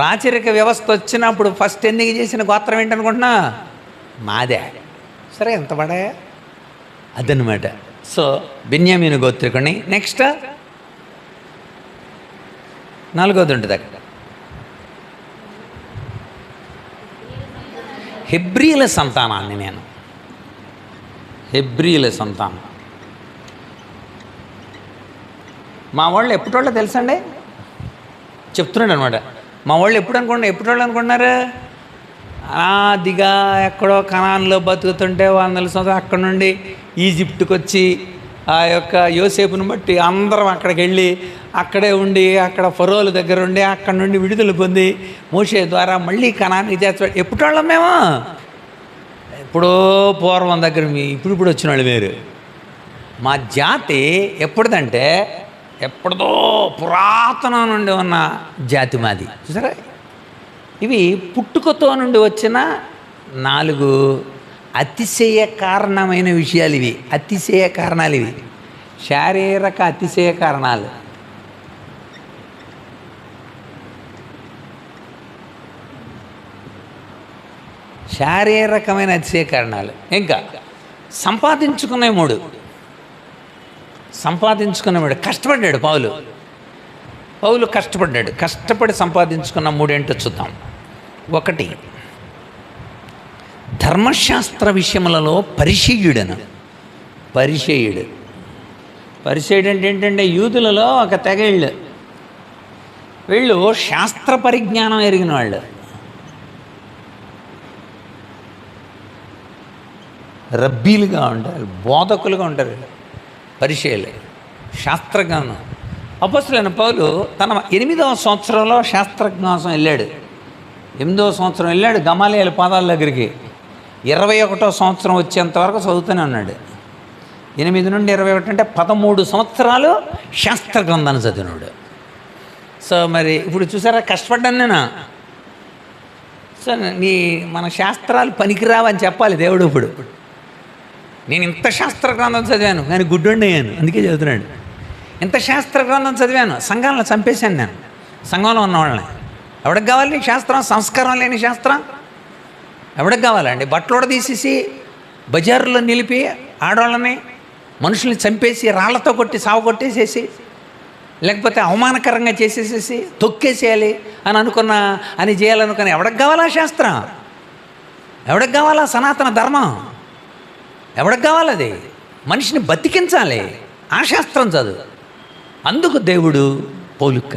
రాజరిక వ్యవస్థ వచ్చినప్పుడు ఫస్ట్ ఎన్నిక చేసిన గోత్రం ఏంటనుకుంటున్నా? మాదే. సరే, ఎంత పడా అదనమాట. సో బెన్యామీను గోత్రికుడిని. నెక్స్ట్ 4వది ఉంటుంది అక్కడ. హెబ్రీల సంతానాన్ని నేను. హెబ్రీల సంతానం మా వాళ్ళు ఎప్పటివాళ్ళో తెలుసండి? చెప్తున్నాడు అనమాట. మా వాళ్ళు ఎప్పటివాళ్ళు అనుకుంటున్నారు? ఆదిగా ఎక్కడో కనాన్లో బతుకుతుంటే 100 సంవత్సరాలు అక్కడ నుండి ఈజిప్ట్కి వచ్చి ఆ యొక్క యోసేపుని బట్టి అందరం అక్కడికి వెళ్ళి అక్కడే ఉండి అక్కడ ఫరోల దగ్గర ఉండి అక్కడ నుండి విడుదల పొంది మోషే ద్వారా మళ్ళీ కనానికి చేస్తాడు. ఎప్పటివాళ్ళం మేము? ఎప్పుడో పూర్వం దగ్గర ఇప్పుడు వచ్చిన వాళ్ళు వేరు. మా జాతి ఎప్పుడుదంటే ఎప్పుడుదో పురాతనం నుండి ఉన్న జాతి మాది. చూసారా? ఇవి పుట్టుకతో నుండి వచ్చిన 4 అతిశయ కారణమైన విషయాలు. ఇవి అతిశయ కారణాలు. ఇవి శారీరక అతిశయ కారణాలు. శారీరకమైన అతిశయ కారణాలు. ఇంకా సంపాదించుకునే 3. కష్టపడ్డాడు పౌలు కష్టపడి సంపాదించుకున్న 3 ఏంటో చూద్దాం. 1 ధర్మశాస్త్ర విషయములలో పరిచయుడు అంటే ఏంటంటే యూదులలో ఒక తెగళ్ళు, వీళ్ళు శాస్త్ర పరిజ్ఞానం ఎరిగిన వాళ్ళు. రబ్బీలుగా ఉంటారు, బోధకులుగా ఉంటారు పరిచయులు, శాస్త్రజ్ఞానం. అపొస్తలుడైన పౌలు తన 8వ సంవత్సరంలో శాస్త్రజ్ఞాసం వెళ్ళాడు. 8వ సంవత్సరం వెళ్ళాడు గమాలియేలు పాదాల దగ్గరికి. 21వ సంవత్సరం వచ్చేంత వరకు చదువుతూనే ఉన్నాడు. 8 నుండి 21 అంటే 13 సంవత్సరాలు శాస్త్ర గ్రంథాన్ని చదివినాడు. సో మరి ఇప్పుడు చూసారా, కష్టపడ్డాను నేను. సో మన శాస్త్రాలు పనికిరావని చెప్పాలి దేవుడు. ఇప్పుడు నేను ఇంత శాస్త్ర గ్రంథం చదివాను కానీ గుడ్డోడిని అయ్యాను, అందుకే చదువుతున్నాడు. ఇంత శాస్త్ర గ్రంథం చదివాను, సంఘాలను చంపేశాను నేను, సంఘంలో ఉన్న వాళ్ళని. ఎవడికి కావాలి శాస్త్రం? సంస్కారం లేని శాస్త్రం ఎవడికి కావాలండి? బట్టలోడ తీసేసి బజారులో నిలిపి ఆడవాళ్ళని, మనుషుల్ని చంపేసి రాళ్లతో కొట్టి సావగొట్టేసేసి, లేకపోతే అవమానకరంగా చేసేసేసి తొక్కేసేయాలి అని చేయాలనుకుని ఎవడికి కావాలా శాస్త్రం? ఎవడికి కావాలా సనాతన ధర్మం? ఎవడికి కావాలి? అది మనిషిని బతికించాలి. ఆ శాస్త్రం చదువు. అందుకు దేవుడు పౌలుకు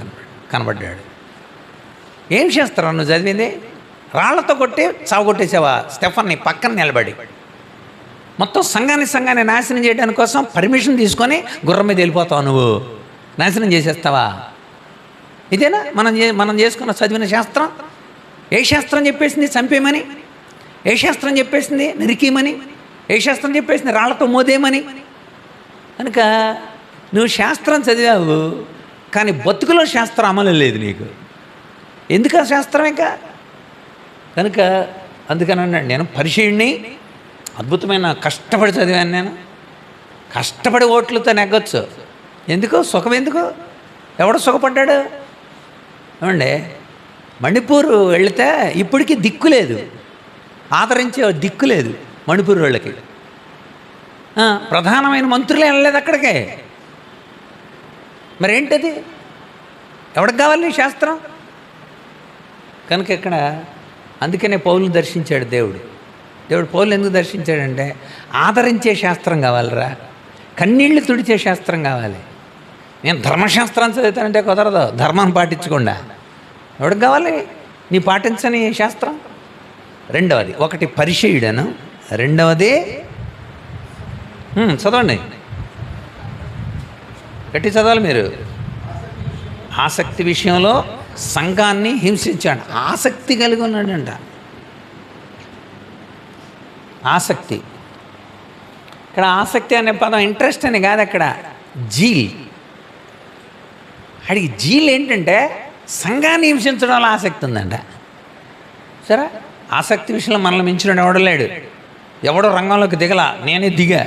కనబడ్డాడు. ఏం శాస్త్రం నువ్వు చదివింది? రాళ్లతో కొట్టి చావగొట్టేసావా స్టెఫన్ని పక్కన నిలబడి? మొత్తం సంఘాన్ని నాశనం చేయడానికి కోసం పర్మిషన్ తీసుకొని గుర్రం మీద వెళ్ళిపోతావు, నువ్వు నాశనం చేసేస్తావా? ఇదేనా మనం చేసుకున్న చదివిన శాస్త్రం? ఏ శాస్త్రం చెప్పేసింది చంపేయమని? ఏ శాస్త్రం చెప్పేసింది నరికేయమని? ఏ శాస్త్రం చెప్పేసింది రాళ్లతో మోదేయమని? కనుక నువ్వు శాస్త్రం చదివావు కానీ బతుకులో శాస్త్రం అమలు లేదు నీకు. ఎందుకు ఆ శాస్త్రం? ఇంకా కనుక అందుకని అన్నాడు, నేను పరిచయుడిని, అద్భుతమైన కష్టపడి చదివాను, నేను కష్టపడి ఓట్లతో నెగ్గొచ్చు. ఎందుకు? సుఖం ఎందుకు? ఎవడు సుఖపడ్డాడు? ఏమండి, మణిపూర్ వెళితే ఇప్పటికీ దిక్కు లేదు, ఆదరించే దిక్కు లేదు మణిపూర్ వాళ్ళకి. ప్రధానమైన మంత్రులే వెళ్ళలేదు అక్కడికే. మరేంటది? ఎవడికి కావాలి శాస్త్రం? కనుక ఇక్కడ అందుకనే పౌలుని దర్శించాడు దేవుడు పౌలు ఎందుకు దర్శించాడంటే, ఆదరించే శాస్త్రం కావాలిరా, కన్నీళ్లు తుడిచే శాస్త్రం కావాలి. నేను ధర్మశాస్త్రాన్ని చదువుతానంటే కుదరదు, ధర్మాన్ని పాటించకుండా. ఎవడికి కావాలి నీ పాటించని శాస్త్రం? రెండవది, ఒకటి పరిచయుడను, రెండవది చదవండి, గట్టి చదవాలి మీరు. ఆసక్తి విషయంలో సంఘాన్ని హింసించాడు. ఆసక్తి కలిగి ఉన్నాడంట. ఆసక్తి, ఇక్కడ ఆసక్తి అనే పదం ఇంట్రెస్ట్ అని కాదు, అక్కడ జీల్. అడిగి జీల్ ఏంటంటే సంఘాన్ని హింసించడంలో ఆసక్తి ఉందంట. సరే, ఆసక్తి విషయంలో మనల్ని మించిన ఎవడలేడు, ఎవడో రంగంలోకి దిగలా, నేనే దిగా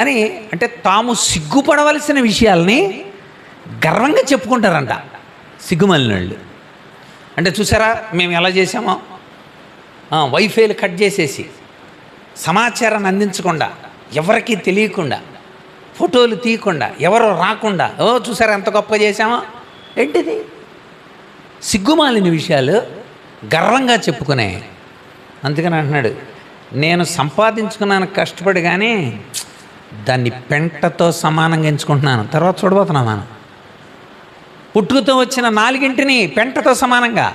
అని. అంటే తాము సిగ్గుపడవలసిన విషయాల్ని గర్వంగా చెప్పుకుంటారంట సిగ్గుమలిన వాళ్ళు. అంటే చూసారా మేము ఎలా చేసామో, వైఫైలు కట్ చేసేసి సమాచారాన్ని అందించకుండా, ఎవరికీ తెలియకుండా, ఫోటోలు తీయకుండా, ఎవరో రాకుండా, చూసారా ఎంత గొప్ప చేశామో. ఏంటిది? సిగ్గుమాలిన విషయాలు గర్వంగా చెప్పుకునే. అందుకని అంటున్నాడు, నేను సంపాదించుకున్నాను కష్టపడి, కానీ దాన్ని పెంటతో సమానంగా ఎంచుకుంటున్నాను. తర్వాత చూడబోతున్నాం మనం. పుట్టుకతో వచ్చిన 4 పెంటతో సమానంగా,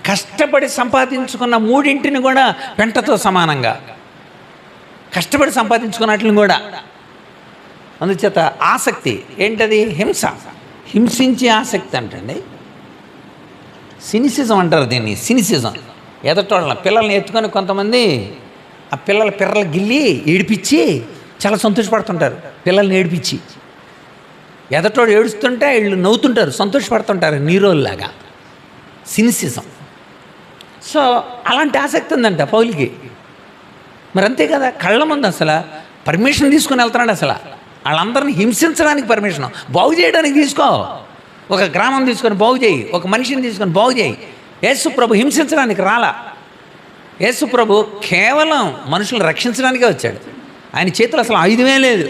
కష్టపడి సంపాదించుకున్న 3 కూడా పెంటతో సమానంగా కష్టపడి సంపాదించుకున్నట్లని కూడా. అందుచేత ఆసక్తి ఏంటది? హింసించే ఆసక్తి అంటండి. సినిసిజం అంటారు దీన్ని, సినిసిజం. ఎదటోళ్ళ పిల్లల్ని ఎత్తుకొని కొంతమంది ఆ పిర్రలు గిల్లి ఏడిపించి చాలా సంతోషపడుతుంటారు. పిల్లల్ని ఏడిపించి ఎదటోడు ఏడుస్తుంటే వీళ్ళు నవ్వుతుంటారు, సంతోషపడుతుంటారు, నీరోల్లాగా. సినిసిజం. సో అలాంటి ఆసక్తి ఉందంట పౌలుకి. మరి అంతే కదా, కళ్ళ ముందు అసలు పర్మిషన్ తీసుకుని వెళ్తున్నాడు. అసలు వాళ్ళందరినీ హింసించడానికి పర్మిషన్, బాగు చేయడానికి తీసుకో. ఒక గ్రామం తీసుకొని బాగు చేయి, ఒక మనిషిని తీసుకొని బాగు చేయి. యేసు ప్రభు హింసించడానికి రాలా. యేసు ప్రభు కేవలం మనుషులను రక్షించడానికే వచ్చాడు. ఆయన చేతిలో అసలు ఆయుధమే లేదు.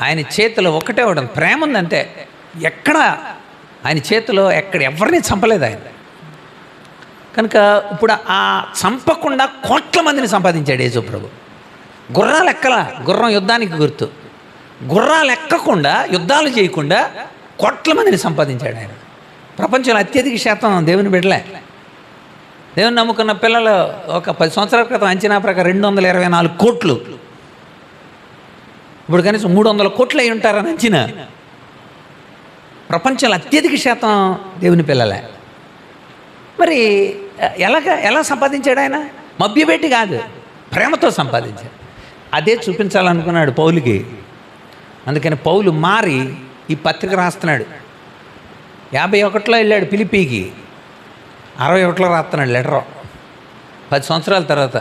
ఆయన చేతిలో ఒకటే ఉండదు, ప్రేమ ఉందంటే. ఎక్కడ ఆయన చేతిలో ఎవరిని చంపలేదు ఆయన. కనుక ఇప్పుడు ఆ చంపకుండా కోట్ల మందిని సంపాదించాడు యేసు ప్రభు. గుర్రాలు ఎక్కల, గుర్రం యుద్ధానికి గుర్తు. గుర్రాలు ఎక్కకుండా, యుద్ధాలు చేయకుండా కోట్ల మందిని సంపాదించాడు ఆయన. ప్రపంచంలో అత్యధిక శాతం దేవుని బిడ్డలే. దేవుని నమ్ముకున్న పిల్లలు ఒక 10 సంవత్సరాల క్రితం అంచనా ప్రకారం 224 కోట్లు. ఇప్పుడు కనీసం 300 కోట్లు అయి ఉంటారని అంచనా. ప్రపంచంలో అత్యధిక శాతం దేవుని పిల్లలే. మరి ఎలా సంపాదించాడు ఆయన? మభ్యపెట్టి కాదు, ప్రేమతో సంపాదించాడు. అదే చూపించాలనుకున్నాడు పౌలుకి. అందుకని పౌలు మారి ఈ పత్రిక రాస్తున్నాడు. 51లో వెళ్ళాడు ఫిలిప్పీకి, 61లో రాస్తున్నాడు లెటర్. 10 సంవత్సరాల తర్వాత.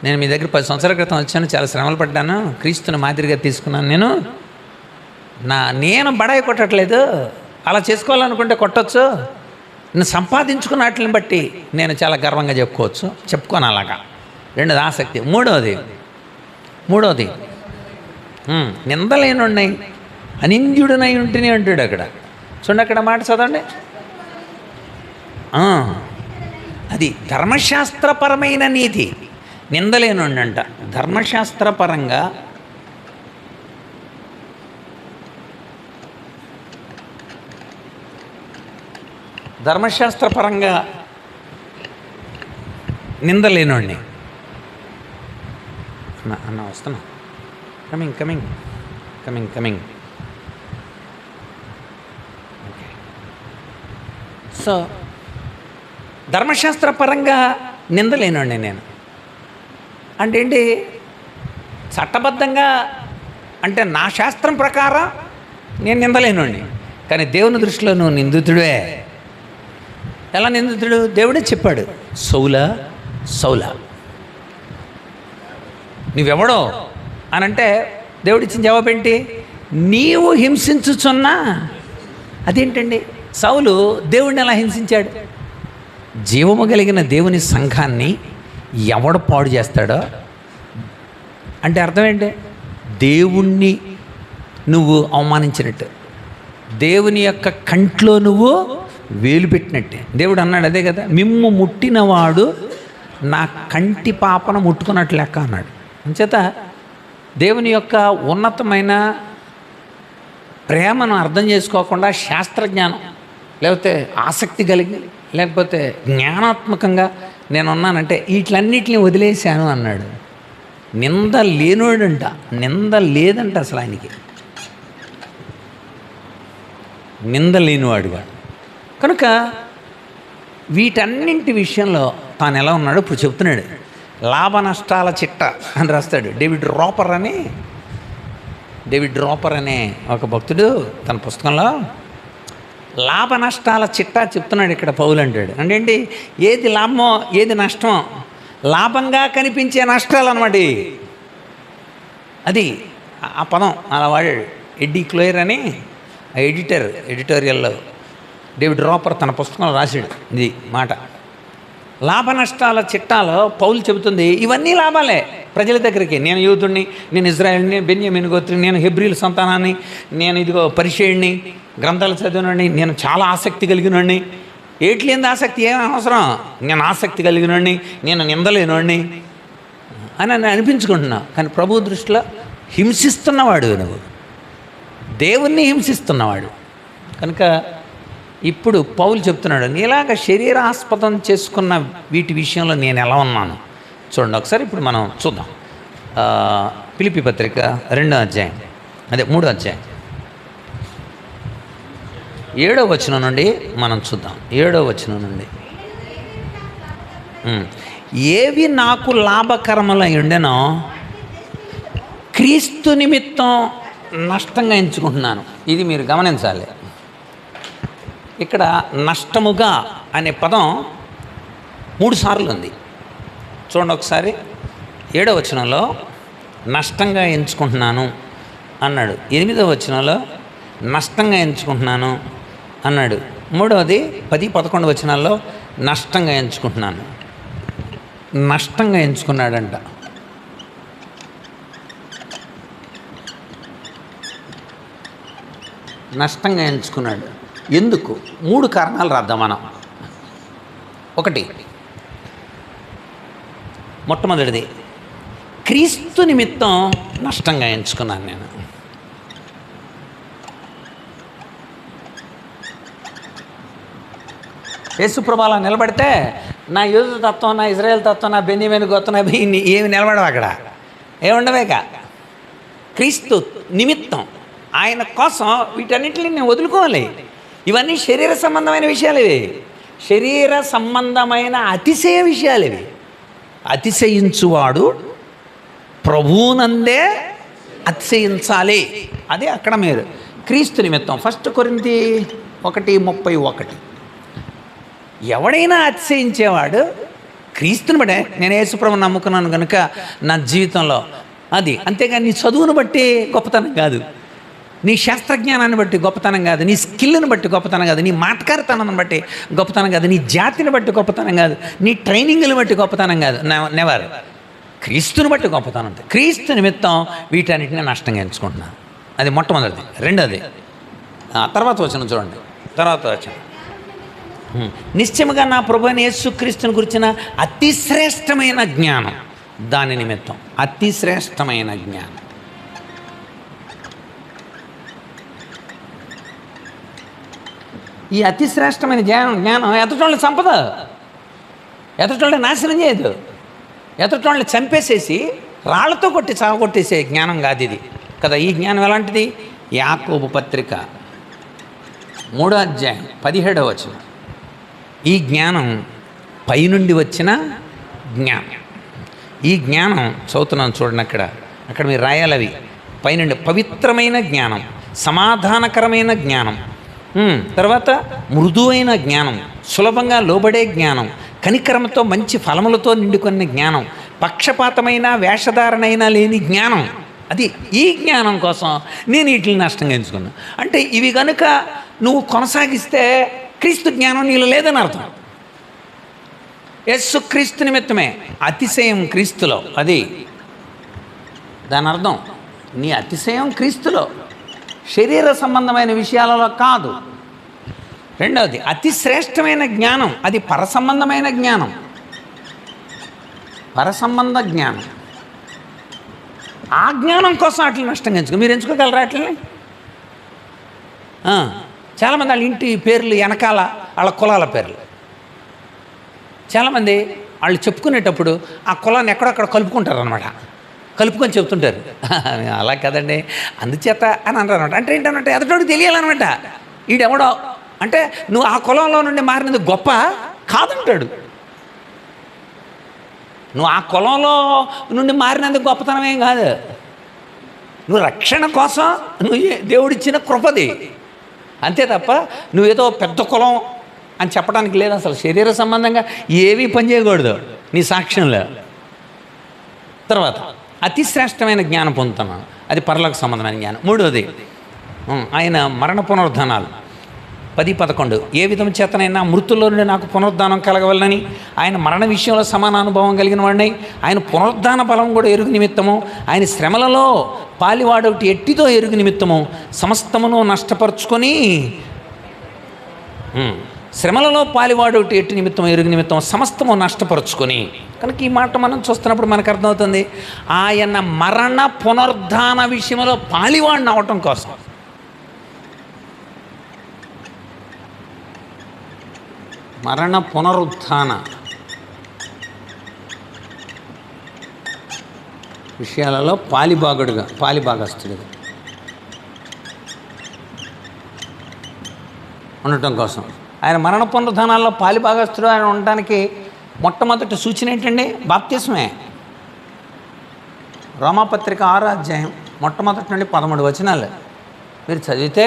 నేను మీ దగ్గర 10 సంవత్సరాల క్రితం వచ్చాను, చాలా శ్రమలు పడ్డాను, క్రీస్తుని మాదిరిగా తీసుకున్నాను. నేను బడాయి కొట్టట్లేదు, అలా చేసుకోవాలనుకుంటే కొట్టచ్చు. నేను సంపాదించుకున్న వాటిని బట్టి నేను చాలా గర్వంగా చెప్పుకోను అలాగా. రెండోది ఆసక్తి. మూడోది నిందలేనున్నాయి, అనింద్యుడనై ఉంటేనే అంటాడు అక్కడ. చూడండి అక్కడ మాట చదవండి. అది ధర్మశాస్త్రపరమైన నీతి. నిందలేనుండంట ధర్మశాస్త్రపరంగా. ధర్మశాస్త్రపరంగా నిందలేనోడిని. అన్న వస్తున్నా, కమింగ్. ఓకే. సో ధర్మశాస్త్రపరంగా నిందలేనోడిని నేను. అంటే ఏంటి? చట్టబద్ధంగా అంటే నా శాస్త్రం ప్రకారం నేను నిందలేనోడిని, కానీ దేవుని దృష్టిలో నువ్వు నిందితుడే. ఎలా నిందితుడు? దేవుడే చెప్పాడు, సౌలా నువ్వెవడో అని అంటే దేవుడు ఇచ్చిన జవాబు ఏంటి? నీవు హింసించుచున్నా. అదేంటండి? సౌలు దేవుడిని ఎలా హింసించాడు? జీవము కలిగిన దేవుని సంఘాన్ని ఎవడు పాడు చేస్తాడో అంటే అర్థం ఏంటి? దేవుణ్ణి నువ్వు అవమానించినట్టు, దేవుని యొక్క కంట్లో నువ్వు వేలు పెట్టినట్టే. దేవుడు అన్నాడు అదే కదా, మిమ్ము ముట్టినవాడు నా కంటి పాపను ముట్టుకున్నట్లు లెక్క అన్నాడు. అంచేత దేవుని యొక్క ఉన్నతమైన ప్రేమను అర్థం చేసుకోకుండా శాస్త్రజ్ఞానం లేకపోతే ఆసక్తి కలిగి లేకపోతే జ్ఞానాత్మకంగా నేనున్నానంటే వీటిలన్నిటిని వదిలేశాను అన్నాడు. నింద లేనోడంట, నింద లేదంట అసలు ఆయనకి, నింద లేనివాడుగా. కనుక వీటన్నింటి విషయంలో తాను ఎలా ఉన్నాడో ఇప్పుడు చెప్తున్నాడు. లాభ నష్టాల చిట్ట అని రాస్తాడు డేవిడ్ రాపర్ అనే ఒక భక్తుడు తన పుస్తకంలో లాభ నష్టాల చిట్టా చెప్తున్నాడు. ఇక్కడ పౌలు అంటాడు అంటే ఏంటి? ఏది లాభమో ఏది నష్టమో, లాభంగా కనిపించే నష్టాలు అన్నమాట. అది ఆ పదం అలా వాడాడు. ఎడ్డీ క్లోయర్ అని ఎడిటోరియల్లో డేవిడ్ రాపర్ తన పుస్తకంలో రాశాడు ఇది మాట. లాభ నష్టాల చిట్టాలో పౌలు చెబుతుంది ఇవన్నీ లాభాలే ప్రజల దగ్గరికి. నేను యూదుడిని, నేను ఇజ్రాయేల్ని, బెన్యామీను గోత్రుని, నేను హెబ్రీల సంతానాన్ని, నేను ఇదిగో పరిచయుడిని, గ్రంథాలు చదివినోడిని, నేను చాలా ఆసక్తి కలిగినోడిని. ఏట్లేంది ఆసక్తి? ఏం అవసరం? నేను ఆసక్తి కలిగినోడిని, నేను నిందలేనోడిని అని అనిపించుకుంటున్నా. కానీ ప్రభు దృష్టిలో హింసిస్తున్నవాడు నువ్వు, దేవుణ్ణి హింసిస్తున్నవాడు. కనుక ఇప్పుడు పౌలు చెప్తున్నాడు నీలాగా శరీరాస్పదం చేసుకున్న వీటి విషయంలో నేను ఎలా ఉన్నాను చూడండి ఒకసారి. ఇప్పుడు మనం చూద్దాం. ఫిలిప్పీ పత్రిక 2వ అధ్యాయం, అదే 3వ అధ్యాయం 7వ వచనం నుండి మనం చూద్దాం. 7వ వచనం నుండి ఏవి నాకు లాభకరములై ఉండెనో క్రీస్తు నిమిత్తం నష్టంగా ఎంచుకుంటున్నాను. ఇది మీరు గమనించాలి. ఇక్కడ నష్టముగా అనే పదం 3 సార్లు ఉంది. చూడండి ఒకసారి. 7వ వచనంలో నష్టంగా ఎంచుకుంటున్నాను అన్నాడు. 8వ వచనంలో నష్టంగా ఎంచుకుంటున్నాను అన్నాడు. 3వది 10, 11 వచనాల్లో నష్టంగా ఎంచుకుంటున్నాను. నష్టంగా ఎంచుకున్నాడంట. నష్టంగా ఎంచుకున్నాడు. ఎందుకు? 3 కారణాలు రాద్దాం మనం. ఒకటి, మొట్టమొదటిది క్రీస్తు నిమిత్తం నష్టంగా ఎంచుకున్నాను నేను. యేసుప్రభు అలా నిలబడితే నా యూదు తత్వం, నా ఇజ్రాయేల్ తత్వం, నా బెన్యామీను గోత్రం ఏమి నిలబడవు అక్కడ, ఏముండవేక. క్రీస్తు నిమిత్తం ఆయన కోసం వీటన్నిటిని నేను వదులుకోవాలి. ఇవన్నీ శరీర సంబంధమైన విషయాలు, ఇవి శరీర సంబంధమైన అతిశయ విషయాలు. ఇవి అతిశయించువాడు ప్రభువునందే అతిశయించాలి. అదే అక్కడ మీరు క్రీస్తు నిమిత్తం. 1 కొరింథీ 1:31. ఎవడైనా అతిశయించేవాడు క్రీస్తుని బట్టే. నేను యేసుప్రభుని నమ్ముకున్నాను కనుక నా జీవితంలో అది, అంతేగాని నీ చదువును బట్టి గొప్పతనం కాదు, నీ శాస్త్రజ్ఞానాన్ని బట్టి గొప్పతనం కాదు, నీ స్కిల్ని బట్టి గొప్పతనం కాదు, నీ మాటకారితనాన్ని బట్టి గొప్పతనం కాదు, నీ జాతిని బట్టి గొప్పతనం కాదు, నీ ట్రైనింగ్ని బట్టి గొప్పతనం కాదు. నెవర్. క్రీస్తుని బట్టి గొప్పతనం ఉంటుంది. క్రీస్తు నిమిత్తం వీటన్నిటిని నష్టంగా ఎంచుకుంటున్నాను. అది మొట్టమొదటిది. రెండోది తర్వాత వచ్చిన చూడండి, తర్వాత వచ్చిన నిశ్చయముగా నా ప్రభువైన యేసుక్రీస్తుని గురించిన అతి శ్రేష్టమైన జ్ఞానం, దాని నిమిత్తం అతి శ్రేష్టమైన జ్ఞానం. ఈ అతి శ్రేష్టమైన జ్ఞానం ఎదుటోళ్ళని సంపద, ఎదుటోళ్ళని నాశనం చేయదు, ఎదుటోళ్ళని చంపేసేసి రాళ్లతో కొట్టి చావగొట్టేసే జ్ఞానం కాదు ఇది కదా. ఈ జ్ఞానం ఎలాంటిది? యాకోబు పత్రిక 3:17. ఈ జ్ఞానం పైనుండి వచ్చిన జ్ఞానం. ఈ జ్ఞానం చదువుతున్నాను చూడండి, అక్కడ మీరు రాయాలి అవి. పైనుండి పవిత్రమైన జ్ఞానం, సమాధానకరమైన జ్ఞానం, తర్వాత మృదువైన జ్ఞానం, సులభంగా లోబడే జ్ఞానం, కనికరంతో మంచి ఫలములతో నిండుకున్న జ్ఞానం, పక్షపాతమైన వేషధారణైన లేని జ్ఞానం. అది ఈ జ్ఞానం కోసం నేను వీటిని నష్టంగా ఎంచుకున్నాను. అంటే ఇవి కనుక నువ్వు కొనసాగిస్తే క్రీస్తు జ్ఞానం నీలో లేదని అర్థం. యేసు క్రీస్తు నిమిత్తమే అతిశయం క్రీస్తులో, అది దాని అర్థం. నీ అతిశయం క్రీస్తులో, శరీర సంబంధమైన విషయాలలో కాదు. రెండవది అతి శ్రేష్టమైన జ్ఞానం, అది పరసంబంధమైన జ్ఞానం, పరసంబంధ జ్ఞానం. ఆ జ్ఞానం కోసం అట్లా నష్టంగా ఎంచుకో. మీరు ఎంచుకోగలరా అట్లని? చాలామంది వాళ్ళ ఇంటి పేర్లు వెనకాల వాళ్ళ కులాల పేర్లు, చాలామంది వాళ్ళు చెప్పుకునేటప్పుడు ఆ కులాన్ని ఎక్కడొక్కడ కలుపుకుంటారు అనమాట, కలుపుకొని చెప్తుంటారు. అలా కదండి, అందుచేత అని అంటారు అనమాట. అంటే ఏంటన్నట్టు ఎదుటోడికి తెలియాలన్నమాట, ఈడెవడో అంటే నువ్వు ఆ కులంలో నుండి మారినది గొప్ప కాదంటాడు. నువ్వు ఆ కులంలో నుండి మారినందుకు గొప్పతనమేం కాదు, నువ్వు రక్షణ కోసం నువ్వు దేవుడిచ్చిన కృపది, అంతే తప్ప నువ్వేదో పెద్ద కులం అని చెప్పడానికి లేదు. అసలు శరీర సంబంధంగా ఏమీ పని చేయకూడదు నీ సాక్ష్యంలో. తర్వాత అతి శ్రేష్టమైన జ్ఞానం పొందుతున్నాను, అది పరలోక సంబంధమైన జ్ఞానం. మూడోది ఆయన మరణ పునరుద్ధానాలు 10:11. ఏ విధం చేతనైనా మృతుల్లో నుండి నాకు పునరుద్ధానం కలగవలనని ఆయన మరణ విషయంలో సమాన అనుభవం కలిగిన వాడిని, ఆయన పునరుద్ధాన బలం కూడా ఎరుగు నిమిత్తము, ఆయన శ్రమలలో పాలివాడొకటి ఎట్టిదో ఎరుగు నిమిత్తము సమస్తమును నష్టపరుచుకొని, శ్రమలలో పాలివాడొకటి ఎట్టి నిమిత్తం ఎరుగు నిమిత్తం సమస్తము నష్టపరుచుకొని. కనుక ఈ మాట మనం చూస్తున్నప్పుడు మనకు అర్థమవుతుంది, ఆయన మరణ పునరుద్ధాన విషయంలో పాలివాడిని అవటం కోసం, మరణ పునరుత్థాన విషయాలలో పాలిభాగస్తుడిగా ఉండటం కోసం, ఆయన మరణ పునరుద్ధానాల్లో పాలిభాగస్తుడు ఆయన ఉండటానికి మొట్టమొదటి సూచన ఏంటండి? బాప్తిస్మే. రోమాపత్రిక 6 మొట్టమొదటి నుండి 13 వచనాలు మీరు చదివితే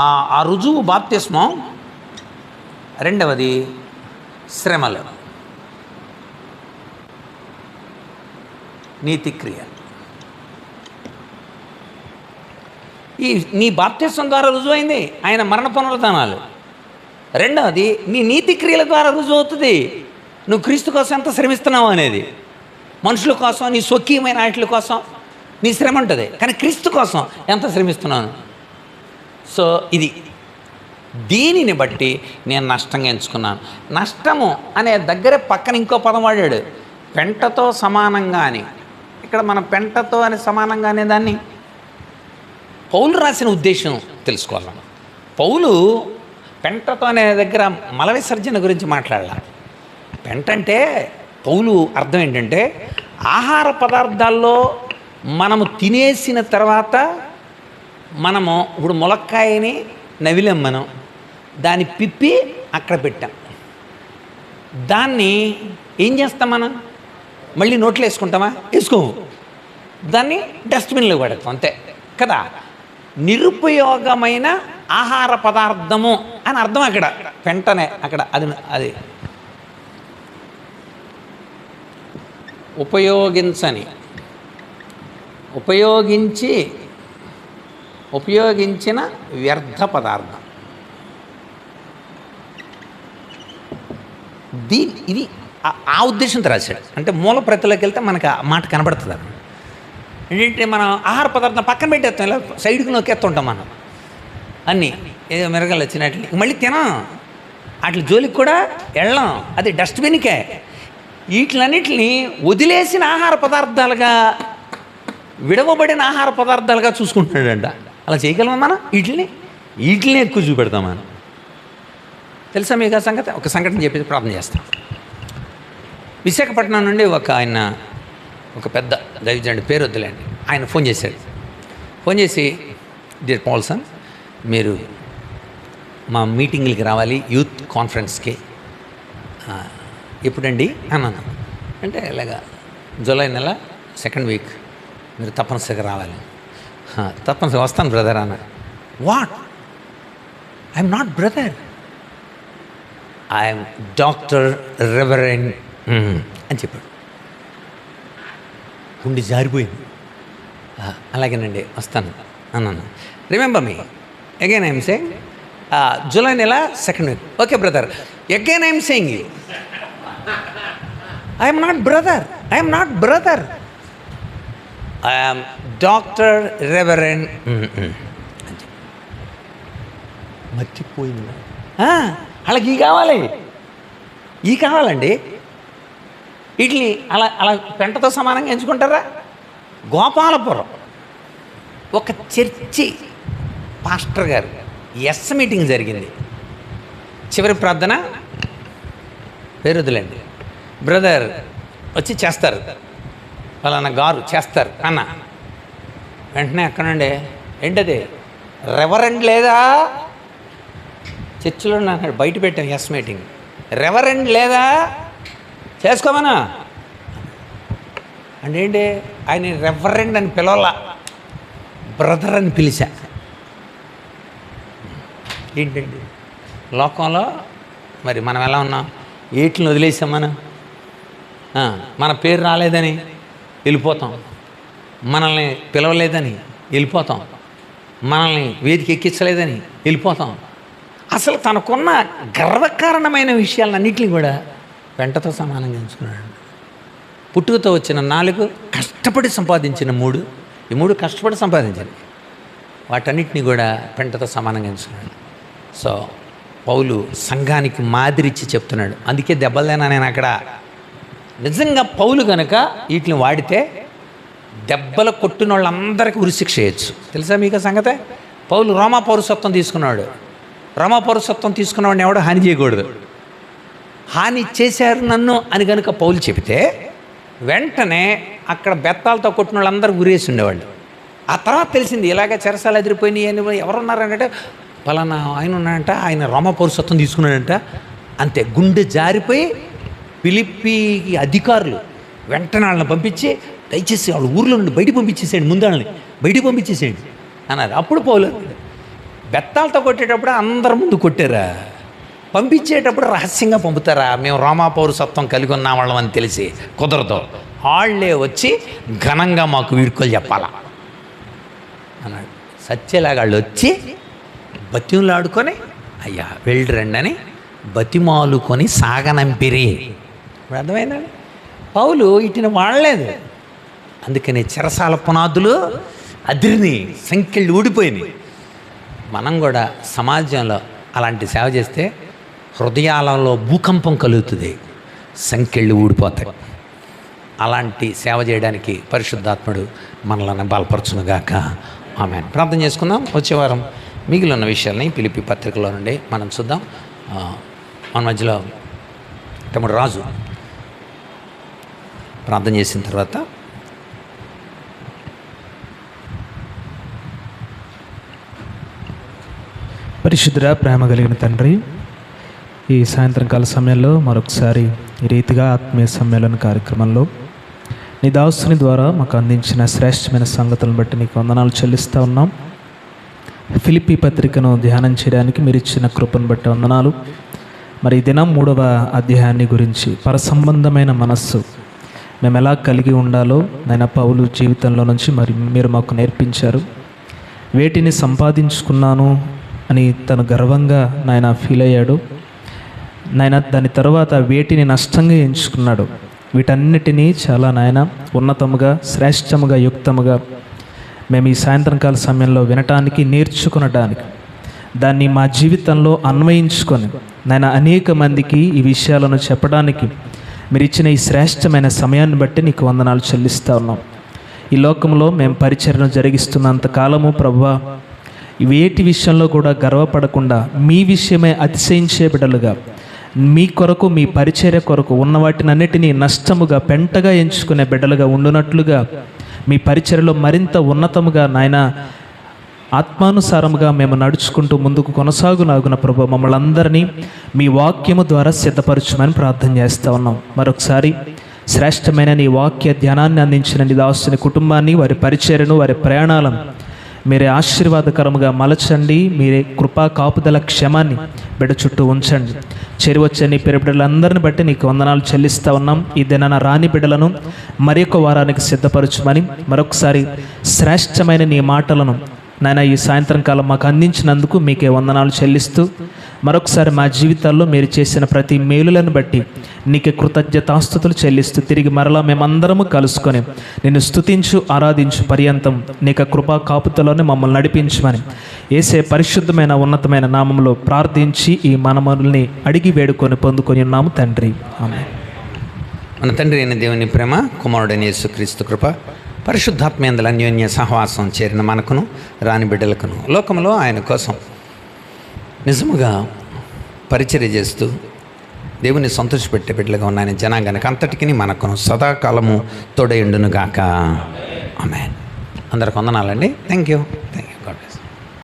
ఆ రుజువు బాప్తిస్మం. రెండవది శ్రమలు, నీతిక్రియ. ఈ నీ బాప్తిస్మం ద్వారా రుజువైంది ఆయన మరణ పునరుద్ధానాలు. రెండవది నీ నీతిక్రియల ద్వారా రుజువు అవుతుంది నువ్వు క్రీస్తు కోసం ఎంత శ్రమిస్తున్నావు అనేది. మనుషుల కోసం, నీ స్వకీయమైన వాటి కోసం నీ శ్రమ ఉంటుంది, కానీ క్రీస్తు కోసం ఎంత శ్రమిస్తున్నాను. సో ఇది దీనిని బట్టి నేను నష్టంగా ఎంచుకున్నాను. నష్టము అనే దగ్గరే పక్కన ఇంకో పదం వాడాడు, పెంటతో సమానంగా అని. ఇక్కడ మనం పెంటతో అని సమానంగా అనే దాన్ని పౌలు రాసిన ఉద్దేశం తెలుసుకోవాలి. పౌలు పెంటతో అనే దగ్గర మల విసర్జన గురించి మాట్లాడాలి. పెంట అంటే పౌలు అర్థం ఏంటంటే, ఆహార పదార్థాల్లో మనము తినేసిన తర్వాత మనము ఇప్పుడు ములక్కాయని నవిలాం, మనం దాన్ని పిప్పి అక్కడ పెట్టాం, దాన్ని ఏం చేస్తాం, మనం మళ్ళీ నోట్లో వేసుకుంటామా? వేసుకోము, దాన్ని డస్ట్బిన్లో పడతాం, అంతే కదా. నిరుపయోగమైన ఆహార పదార్థము అని అర్థం అక్కడ పెంటనే. అక్కడ అది ఉపయోగించిన వ్యర్థ పదార్థం. ఇది ఆ ఉద్దేశంతో రాశాడు. అంటే మూల ప్రతిలోకి వెళ్తే మనకు ఆ మాట కనబడుతుంది. అన్నమాట ఏంటంటే, మనం ఆహార పదార్థం పక్కన పెట్టేస్తాం, ఇలా సైడ్కి నొక్కేస్తుంటాం మనం అన్నీ, ఏదో మిరగలు వచ్చినట్లు మళ్ళీ తినాం, వాటి జోలికి కూడా వెళ్ళాం, అది డస్ట్బిన్కే. వీటిలన్నిటిని వదిలేసిన ఆహార పదార్థాలుగా, విడవబడిన ఆహార పదార్థాలుగా చూసుకుంటున్నాడంట. అలా చేయగలమా మనం? వీటిని ఎక్కువ చూపెడతాం మనం. తెలుసా మీకు ఆ సంగతి? ఒక సంఘటన చెప్పేసి ప్రార్థన చేస్తాం. విశాఖపట్నం నుండి ఒక పెద్ద దైవజనుడి, పేరు వద్దులేండి, ఆయన ఫోన్ చేశాడు. ఫోన్ చేసి, డియర్ పాల్సన్, మీరు మా మీటింగ్లకి రావాలి, యూత్ కాన్ఫరెన్స్కి. ఎప్పుడండి అన్నాను. అంటే ఇలాగా జూలై నెల 2nd వీక్ మీరు తప్పనిసరిగా రావాలి. తప్పనిసరిగా వస్తాను బ్రదర్ అన్న. What? I'm not brother, I'm doctor reverend అని చెప్పాడు. గుండె జారిపోయింది. అలాగేనండి వస్తాను అన్నాను. Remember me again I'm saying July నెల 2nd week. Okay brother, again I'm saying you, I'm not brother, I'm doctor reverend. మర్చిపోయింది. వాళ్ళకి ఈ కావాలండి. వీటిని అలా పెంటతో సమానంగా ఎంచుకుంటారా? గోపాలపురం ఒక చర్చి పాస్టర్ గారు మీటింగ్ జరిగింది. చివరి ప్రార్థన, పేరుదులండి, బ్రదర్ వచ్చి చేస్తారు, వాళ్ళన్న గారు చేస్తారు అన్న. వెంటనే అక్కడండి, ఏంటది రెవరెండ్ లేదా? చర్చిలో అన్నాడు, బయట పెట్టాం మీటింగ్, రెవరెండ్ లేదా చేసుకోమనా అంటే ఏంటి? ఆయన రెవరెండ్ అని పిలవాల, బ్రదర్ అని పిలిచా. ఏంటండి లోకంలో మరి మనం ఎలా ఉన్నాం? వీటిని వదిలేసాం మనం. మన పేరు రాలేదని వెళ్ళిపోతాం, మనల్ని పిలవలేదని వెళ్ళిపోతాం, మనల్ని వేదిక ఎక్కించలేదని వెళ్ళిపోతాం. అసలు తనకున్న గర్వకారణమైన విషయాలన్నింటినీ కూడా పెంటతో సమానంగా ఎంచుకున్నాడు. పుట్టుకతో వచ్చిన 4, కష్టపడి సంపాదించిన 3, ఈ 3 కష్టపడి సంపాదించాలి, వాటన్నిటిని కూడా పెంటతో సమానంగా ఎంచుకున్నాడు. సో పౌలు సంఘానికి మాదిరిచ్చి చెప్తున్నాడు. అందుకే దెబ్బలేనా నేను అక్కడ. నిజంగా పౌలు కనుక వీటిని వాడితే దెబ్బలు కొట్టిన వాళ్ళందరికీ ఉరిశిక్ష చేయొచ్చు. తెలుసా మీకు సంగతే? పౌలు రోమా పౌరసత్వం తీసుకున్నాడు. రోమా పౌరసత్వం తీసుకున్నవాడిని ఎవడో హాని చేయకూడదు. హాని చేశారు నన్ను అని కనుక పౌలు చెబితే వెంటనే అక్కడ బెత్తాలతో కొట్టిన వాళ్ళందరూ గురేసి ఉండేవాళ్ళు. ఆ తర్వాత తెలిసింది ఇలాగ చెరసాలు ఎదిరిపోయినాయి అని. ఎవరున్నారంటే పలానా ఆయన ఉన్నాడంట, ఆయన రోమా పౌరసత్వం తీసుకున్నాడంట. అంతే, గుండె జారిపోయి ఫిలిప్పీ అధికారులు వెంటనే వాళ్ళని పంపించి, దయచేసి వాళ్ళు ఊర్లో నుండి బయటికి పంపించేసేయండి, ముందు వాళ్ళని బయటికి పంపించేసేయండి అన్నారు. అప్పుడు పౌలు బెత్తాలతో కొట్టేటప్పుడు అందరి ముందు కొట్టారా? పంపించేటప్పుడు రహస్యంగా పంపుతారా? మేము రోమా పౌరసత్వం కలిగి ఉన్న వాళ్ళం అని తెలిసి కుదరదు, వాళ్ళే వచ్చి ఘనంగా మాకు వీడ్కోలు చెప్పాలా అన్నాడు. సత్యలాగా వాళ్ళు వచ్చి బతిమలాడుకొని, అయ్యా వెళ్ళరండి అని బతిమాలుకొని సాగనంపిరి. ఇప్పుడు అర్థమైందండి? పౌలు వీటిని వాడలేదు. అందుకని చెరసాల పునాదులు అదిరిని, సంఖ్యలు ఊడిపోయినాయి. మనం కూడా సమాజంలో అలాంటి సేవ చేస్తే హృదయాలలో భూకంపం కలుగుతుంది, సంకెళ్ళు ఊడిపోతాయి. అలాంటి సేవ చేయడానికి పరిశుద్ధాత్ముడు మనల్ని బలపరచునుగాక. ఆమేన్. ప్రార్థన చేసుకుందాం. వచ్చే వారం మిగిలిన విషయాలని ఫిలిప్పీ పత్రికలో నుండి మనం చూద్దాం. మన మధ్యలో తమ్ముడు రాజు ప్రార్థన చేసిన తర్వాత పరిశుద్ధుడా, ప్రేమ కలిగిన తండ్రి, ఈ సాయంత్రకాల సమయంలో మరొకసారి ఈ రీతిగా ఆత్మీయ సమ్మేళన కార్యక్రమంలో నీ దాసుని ద్వారా మాకు అందించిన శ్రేష్టమైన సంగతులను బట్టి నీకు వందనాలు చెల్లిస్తూ ఉన్నాం. ఫిలిప్పీ పత్రికను ధ్యానం చేయడానికి మీరు ఇచ్చిన కృపను బట్టి వందనాలు. మరి ఈ దినం 3వ అధ్యాయాన్ని గురించి పరసంబంధమైన మనస్సు మేము ఎలా కలిగి ఉండాలో నాయన పౌలు జీవితంలో నుంచి మరి మీరు మాకు నేర్పించారు. వేటిని సంపాదించుకున్నాను అని తను గర్వంగా నాయన ఫీల్ అయ్యాడు. నాయన దాని తర్వాత వేటిని నష్టంగా ఎంచుకున్నాడు. వీటన్నిటినీ చాలా నాయన ఉన్నతముగా, శ్రేష్టముగా, యుక్తముగా మేము ఈ సాయంత్రకాల సమయంలో వినటానికి, నేర్చుకునడానికి, దాన్ని మా జీవితంలో అన్వయించుకొని నాయన అనేక మందికి ఈ విషయాలను చెప్పడానికి మీరు ఇచ్చిన ఈ శ్రేష్టమైన సమయాన్ని బట్టి నీకు వందనాలు చెల్లిస్తూ ఉన్నాం. ఈ లోకంలో మేము పరిచర్యను జరిగిస్తున్నంత కాలము ప్రభువా, వేటి విషయంలో కూడా గర్వపడకుండా మీ విషయమే అతిశయించే బిడ్డలుగా, మీ కొరకు, మీ పరిచర్య కొరకు ఉన్న వాటినన్నిటినీ నష్టముగా, పెంటగా ఎంచుకునే బిడ్డలుగా ఉండునట్లుగా, మీ పరిచర్యలో మరింత ఉన్నతముగా నాయన ఆత్మానుసారముగా మేము నడుచుకుంటూ ముందుకు కొనసాగునాగున ప్రభు మమ్మల్ని అందరినీ మీ వాక్యము ద్వారా సిద్ధపరచమని ప్రార్థన చేస్తూ ఉన్నాం. మరొకసారి శ్రేష్టమైన నీ వాక్య ధ్యానాన్ని అందించిన నీ దాసుని కుటుంబాన్ని, వారి పరిచర్యను, వారి ప్రయాణాలను మీరే ఆశీర్వాదకరముగా మలచండి. మీరే కృపా కాపుదల క్షమాన్ని బిడ్డ చుట్టూ ఉంచండి. చేరువచ్చే నీ పేరు బిడ్డలందరిని బట్టి నీకు వందనాలు చెల్లిస్తూ ఉన్నాం. ఈ దినాన రాని బిడ్డలను మరొక వారానికి సిద్ధపరచుమని మరొకసారి శ్రేష్టమైన నీ మాటలను నాయన ఈ సాయంత్రం కాలం మాకు అందించినందుకు మీకే వందనాలు చెల్లిస్తూ, మరొకసారి మా జీవితాల్లో మీరు చేసిన ప్రతి మేలులను బట్టి నీకే కృతజ్ఞతాస్తుతులు చెల్లిస్తూ తిరిగి మరలా మేమందరము కలుసుకొని నిన్ను స్తుతించు, ఆరాధించు పర్యంతం నీకు కృపా కాపుతలోనే మమ్మల్ని నడిపించమని యేసే పరిశుద్ధమైన ఉన్నతమైన నామంలో ప్రార్థించి ఈ మనమల్ని అడిగి వేడుకొని పొందుకొని ఉన్నాము తండ్రి. ఆమేన్. మన తండ్రి అయిన దేవుని ప్రేమ, కుమారుడైన యేసుక్రీస్తు కృప, పరిశుద్ధాత్మేందుల అన్యోన్య సహవాసం చేరిన మనకును రాని బిడ్డలకును లోకంలో ఆయన కోసం నిజముగా పరిచర్య చేస్తూ దేవుని సంతోషపెట్టే బిడ్డలుగా ఉన్న ఆయన జనాంగానికి అంతటికి మనకును సదాకాలము తోడయుండును గాక. ఆమేన్. అందరికి వందనాలండి. Thank you.